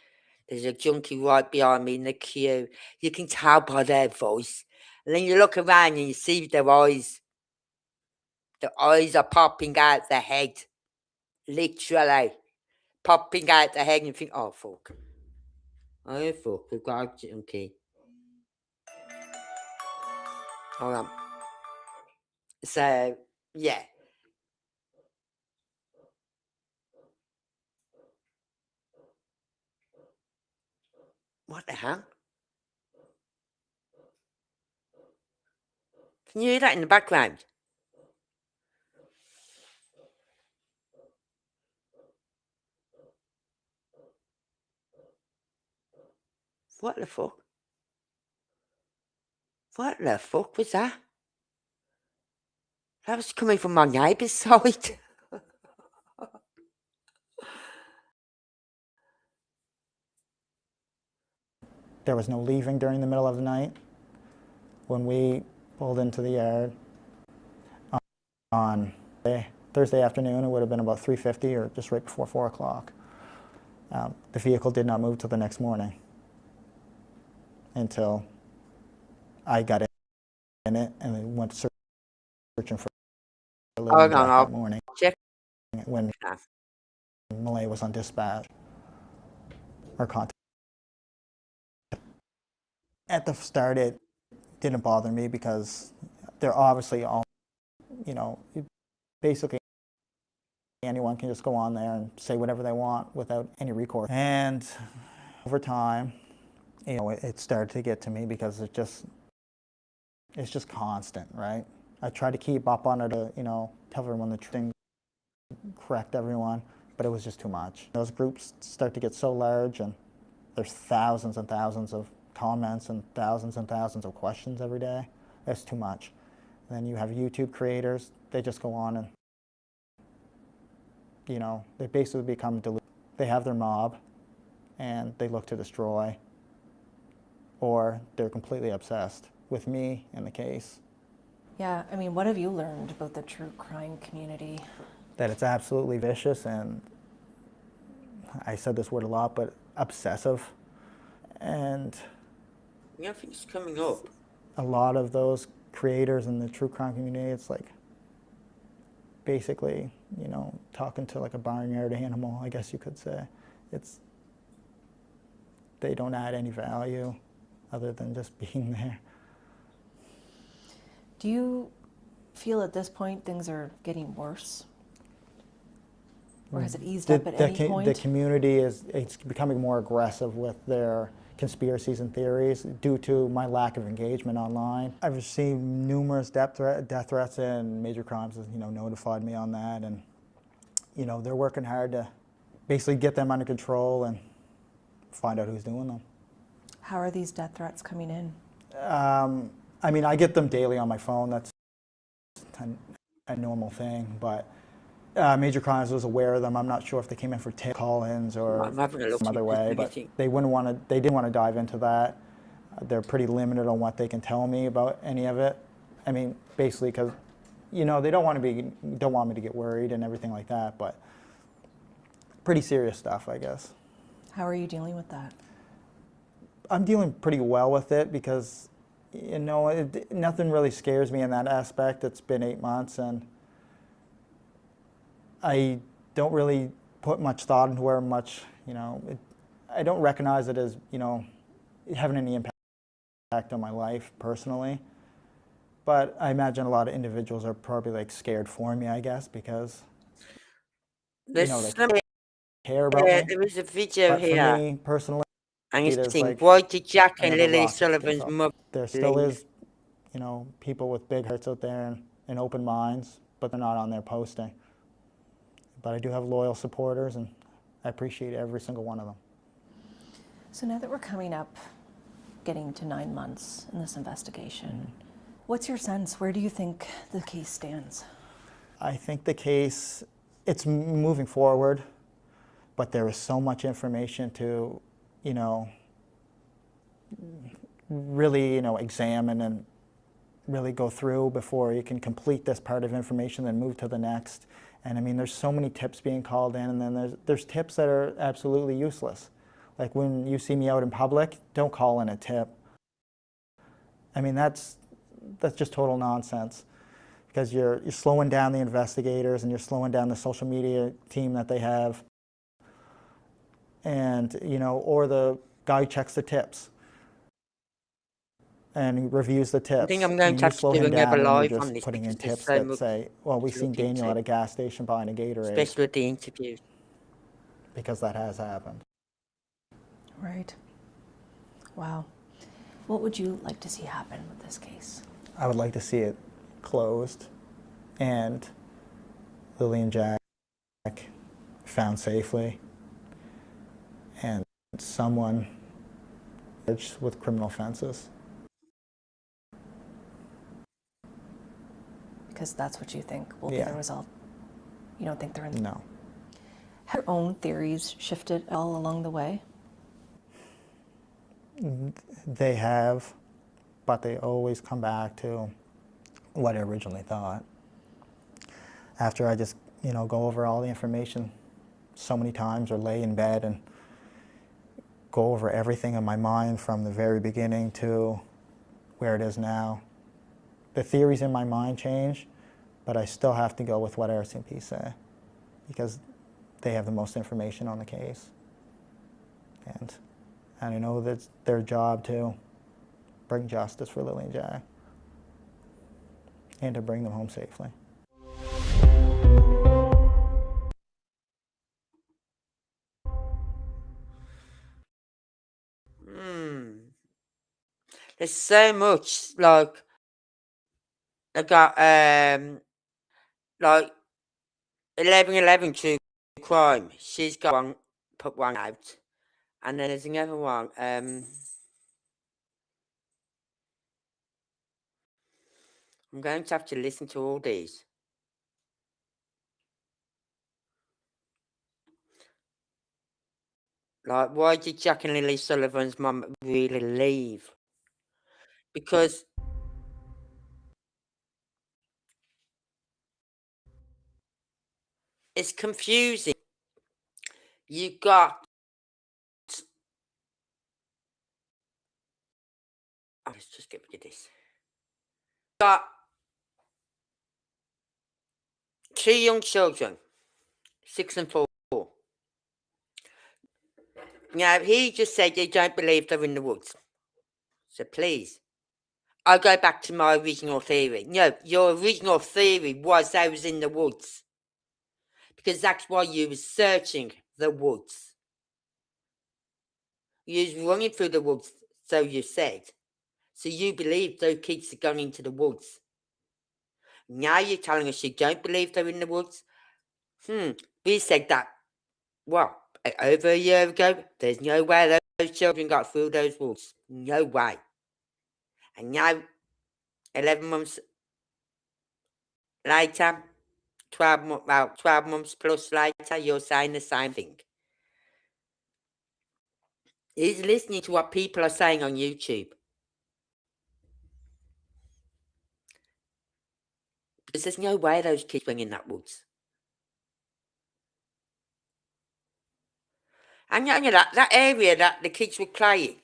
There's a junkie right behind me in the queue. You can tell by their voice. And then you look around and you see their eyes. The eyes are popping out the head. Literally. Popping out the head and you think, oh fuck. Oh fuck, we've got a junkie. Hold on. So, yeah. What the hell? Can you hear that in the background? What the fuck? What the fuck was that? That was coming from my neighbour's side. there was no leaving during the middle of the night. When we pulled into the yard on Thursday afternoon, it would have been about 3:50 or just right before 4 o'clock. The vehicle did not move till the next morning until I got in it and we went searching for a Hold living on, jack that morning check. when Malay was on dispatch or contact. At the start, it didn't bother me because they're obviously all, you know, basically anyone can just go on there and say whatever they want without any recourse. And over time, you know, it started to get to me because it's just constant, right? I try to keep up on it, you know, tell everyone the truth, correct everyone, but it was just too much. Those groups start to get so large and there's thousands and thousands of comments and thousands of questions every day. That's too much. And then you have YouTube creators, they just go on and, you know, they basically become deluded. They have their mob and they look to destroy, or they're completely obsessed with me and the case. Yeah, I mean, what have you learned about the true crime community? That it's absolutely vicious and, I said this word a lot, but obsessive. And Nothing's coming up. a lot of those creators in the true crime community, it's like basically, you know, talking to like a barnyard animal, I guess you could say. They don't add any value other than just being there. Do you feel at this point things are getting worse? Or has it eased up at any point? The community it's becoming more aggressive with their conspiracies and theories due to my lack of engagement online. I've received numerous death threats and major crimes, you know, notified me on that, and you know they're working hard to basically get them under control and find out who's doing them. How are these death threats coming in? I mean, I get them daily on my phone. That's a normal thing, but Major Crimes was aware of them. I'm not sure if they came in for tip call-ins or I'm having a look some other way, but they didn't want to dive into that. They're pretty limited on what they can tell me about any of it. I mean, basically because, you know, they don't want me to get worried and everything like that, but pretty serious stuff, I guess. How are you dealing with that? I'm dealing pretty well with it because, you know, nothing really scares me in that aspect. It's been 8 months, and I don't really put much thought into where much, you know, I don't recognize it as, you know, having any impact on my life personally. But I imagine a lot of individuals are probably like scared for me, I guess, because, you know, they care about me. There is a video But here. for me personally, And it's it is saying, like why did Jack and another Lily rock that sticks Sullivan's up. mother There still leave? is, you know, people with big hearts out there and open minds, but they're not on there posting. But I do have loyal supporters, and I appreciate every single one of them. So now that we're coming up, getting to 9 months in this investigation, what's your sense? Where do you think the case stands? I think the case, it's moving forward, but there is so much information to, you know, really, you know, examine and really go through before you can complete this part of information, then move to the next. And I mean, there's so many tips being called in, and then there's tips that are absolutely useless. Like when you see me out in public, don't call in a tip. I mean, that's just total nonsense, because you're slowing down the investigators and you're slowing down the social media team that they have, and, you know, or the guy who checks the tips and he reviews the tips. I think I'm going to have to do another live on this, putting in because there's tips so that much say, well, we've to seen look Daniel into, at a gas station buying a Gatorade, especially with the interviews. because that has happened. Right. Wow. What would you like to see happen with this case? I would like to see it closed and Lily and Jack found safely, and someone charged with criminal offenses. Because that's what you think will be the result. You don't think they're in? No. Have your own theories shifted all along the way? They have, but they always come back to what I originally thought. After I just, you know, go over all the information so many times, or lay in bed and go over everything in my mind from the very beginning to where it is now. The theories in my mind change, but I still have to go with what RCMP say, because they have the most information on the case. And I know that's their job to bring justice for Lily and Jack and to bring them home safely. There's so much, like, I got, like, 1111 True Crime. She's got one, put one out. And then there's another one, I'm going to have to listen to all these. Like, why did Jack and Lily Sullivan's mum really leave? Because it's confusing. You got, let's just get rid of this. Got 2 young children, 6 and 4. Now, he just said you don't believe they're in the woods. So please, I'll go back to my original theory. No, your original theory was they was in the woods, because that's why you was searching the woods. You was running through the woods, so you said. So you believe those kids are going into the woods. Now you're telling us you don't believe they're in the woods? We said that over a year ago. There's no way those children got through those walls. No way. And now, 11 months later, 12 months plus later, you're saying the same thing. He's listening to what people are saying on YouTube. Because there's no way those kids went in that woods. And you know that area that the kids were playing,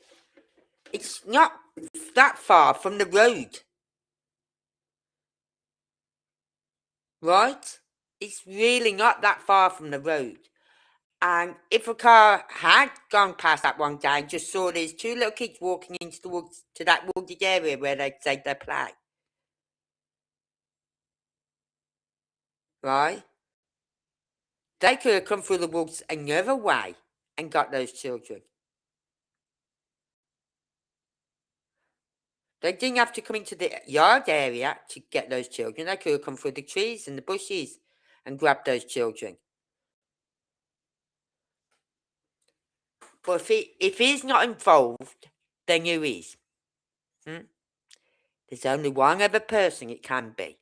it's not that far from the road. Right? It's really not that far from the road. And if a car had gone past that one day and just saw these two little kids walking into the woods, to that wooded area where they said they play, right? They could have come through the woods another way and got those children. They didn't have to come into the yard area to get those children. They could have come through the trees and the bushes and grabbed those children. But if he's not involved, then who is? There's only one other person it can be.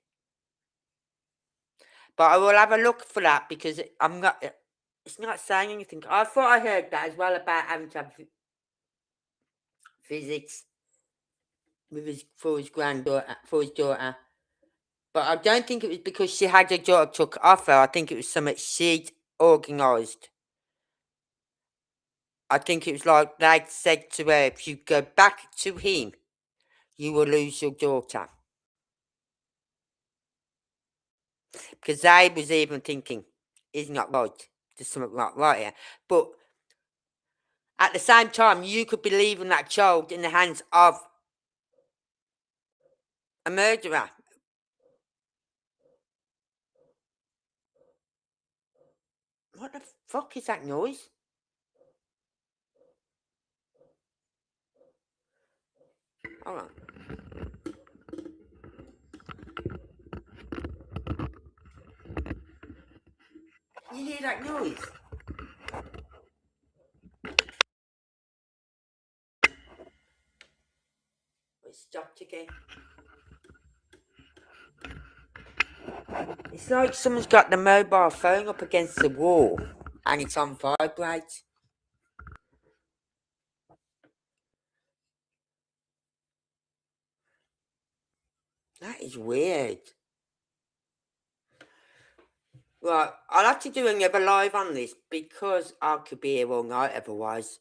But I will have a look for that because it's not saying anything. I thought I heard that as well about having to have visits for his daughter. But I don't think it was because she had her daughter took off her. I think it was something she'd organised. I think it was like they'd said to her, if you go back to him, you will lose your daughter. Because they was even thinking, it's not right. There's something not right here. But at the same time, you could be leaving that child in the hands of a murderer. What the fuck is that noise? Hold on. You hear that noise? It stopped again. It's like someone's got the mobile phone up against the wall and it's on vibrate. That is weird. Right, I'll have to do another live on this because I could be here all night otherwise.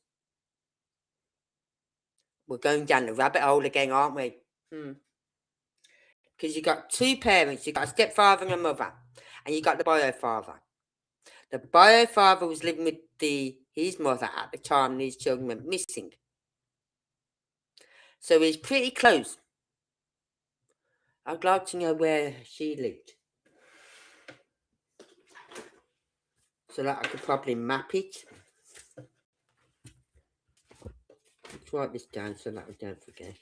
We're going down the rabbit hole again, aren't we? Because you've got two parents. You've got a stepfather and a mother. And you've got the bio father. The bio father was living with his mother at the time these children went missing. So he's pretty close. I'd like to know where she lived. So that I could probably map it. Let's write this down so that I don't forget.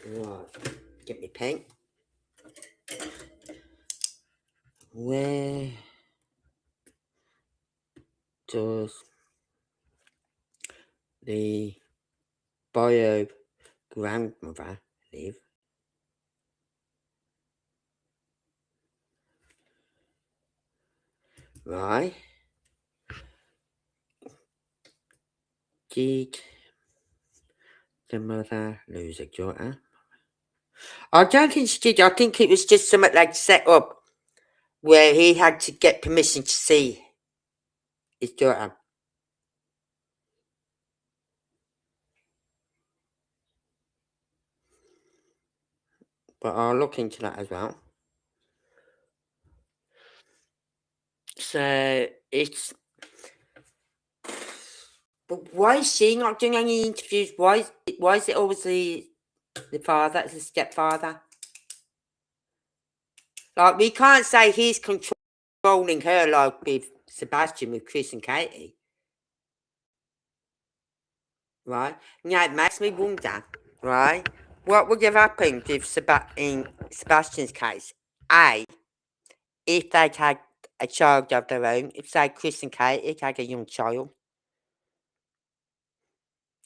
Right, get me pen. Where does the bio grandmother live? Right. Did the mother lose a daughter? I don't think she did. I think it was just something like set up where he had to get permission to see his daughter. But I'll look into that as well. So it's... But why is she not doing any interviews? Why is it always the father, the stepfather? Like, we can't say he's controlling her like with Sebastian, with Chris and Katie. Right? Now, it makes me wonder, right? What would have happened if in Sebastian's case? A, if they'd had a child of their own, if say Chris and Katie had a young child,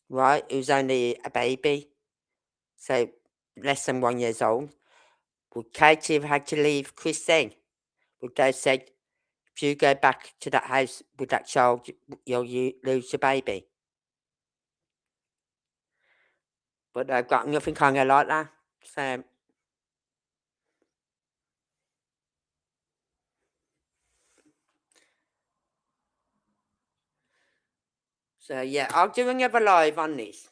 right, who's only a baby, so less than 1 year old, would Katie have had to leave Chris then? Would they have said, if you go back to that house with that child, you'll lose your baby? But they've got nothing kind of like that. So yeah, I'll do another live on this.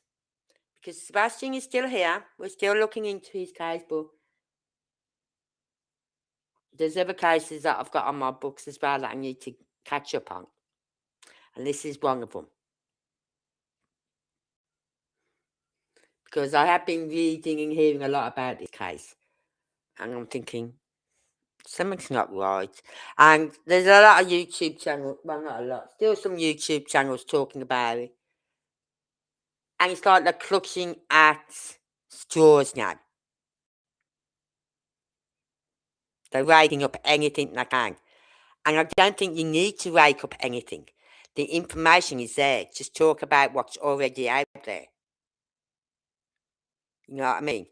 Because Sebastian is still here. We're still looking into his case, but there's other cases that I've got on my books as well that I need to catch up on. And this is one of them. Because I have been reading and hearing a lot about this case. And I'm thinking, something's not right. And there's a lot of YouTube channels, well, not a lot, still some YouTube channels talking about it. And it's like they're clutching at straws now. They're raking up anything they can. And I don't think you need to rake up anything. The information is there. Just talk about what's already out there. You know what I mean?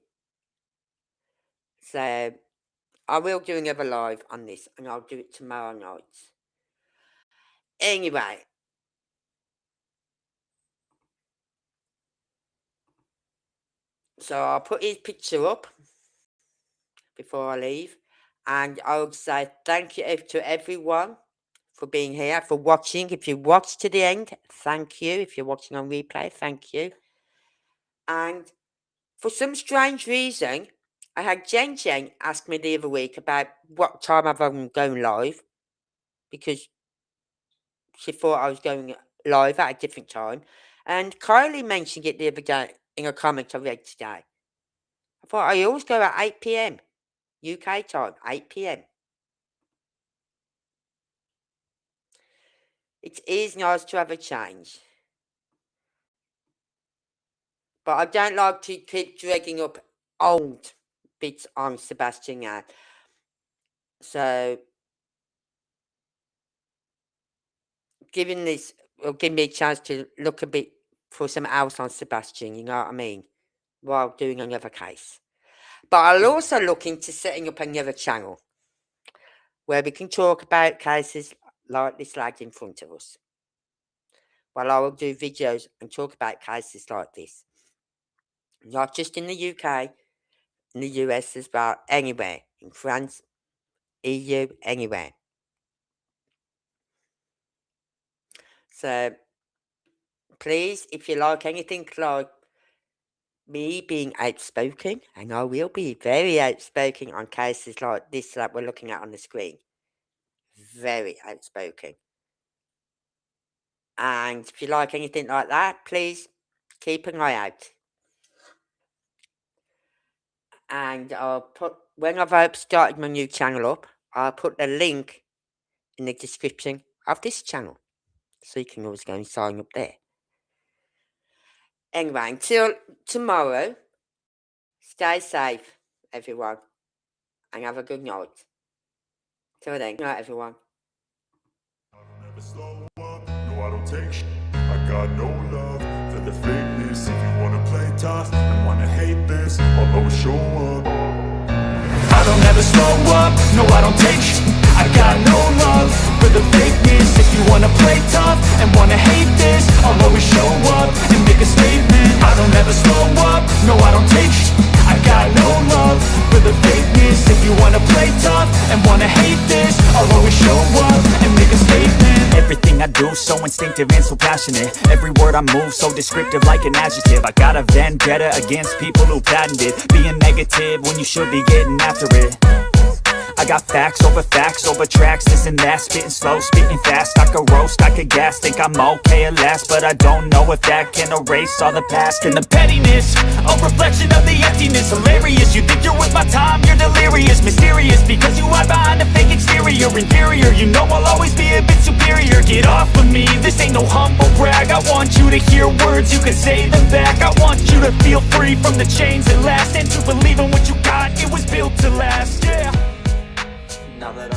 So, I will do another live on this, and I'll do it tomorrow night. Anyway. So, I'll put his picture up before I leave. And I'll say thank you to everyone for being here, for watching. If you watched to the end, thank you. If you're watching on replay, thank you. And for some strange reason, I had Jen ask me the other week about what time I'm going live, because she thought I was going live at a different time. And Kylie mentioned it the other day in a comment I read today. I thought I always go at 8 p.m. UK time, 8 p.m. It is nice to have a change. But I don't like to keep dragging up old bits on Sebastian now. So, giving this will give me a chance to look a bit for some else on Sebastian, you know what I mean? While doing another case. But I'll also look into setting up another channel where we can talk about cases like this lad in front of us. Well, I will do videos and talk about cases like this. Not just in the UK, in the US as well, anywhere. In France, EU, anywhere. So, please, if you like anything like me being outspoken, and I will be very outspoken on cases like this that we're looking at on the screen. Very outspoken. And if you like anything like that, please keep an eye out. And I'll put, when I've started my new channel up, I'll put the link in the description of this channel. So you can always go and sign up there. Anyway, until tomorrow, stay safe, everyone. And have a good night. Till then, good night, everyone. I don't ever slow up, no I don't take shit. I got no love for the fakeness. If you wanna play tough and wanna hate this, I'll always show up. I don't ever slow up, no I don't take shit. I got no love for the fakeness. If you wanna play tough and wanna hate this, I'll always show up and make a statement. I don't ever slow up, no I don't take shit. I got no love for the fakeness. If you wanna play tough and wanna hate this, I'll always show up and make a statement. Everything I do so instinctive and so passionate. Every word I move so descriptive like an adjective. I got a vendetta against people who patented being negative when you should be getting after it. I got facts over tracks, this and that. Spitting slow, spitting fast, I could roast, I could gas. Think I'm okay at last, but I don't know if that can erase all the past. And the pettiness, a reflection of the emptiness. Hilarious, you think you're worth my time, you're delirious. Mysterious, because you hide behind a fake exterior. Inferior, you know I'll always be a bit superior. Get off of me, this ain't no humble brag. I want you to hear words, you can say them back. I want you to feel free from the chains that last, and to believe in what you got, it was built to last, yeah. Now that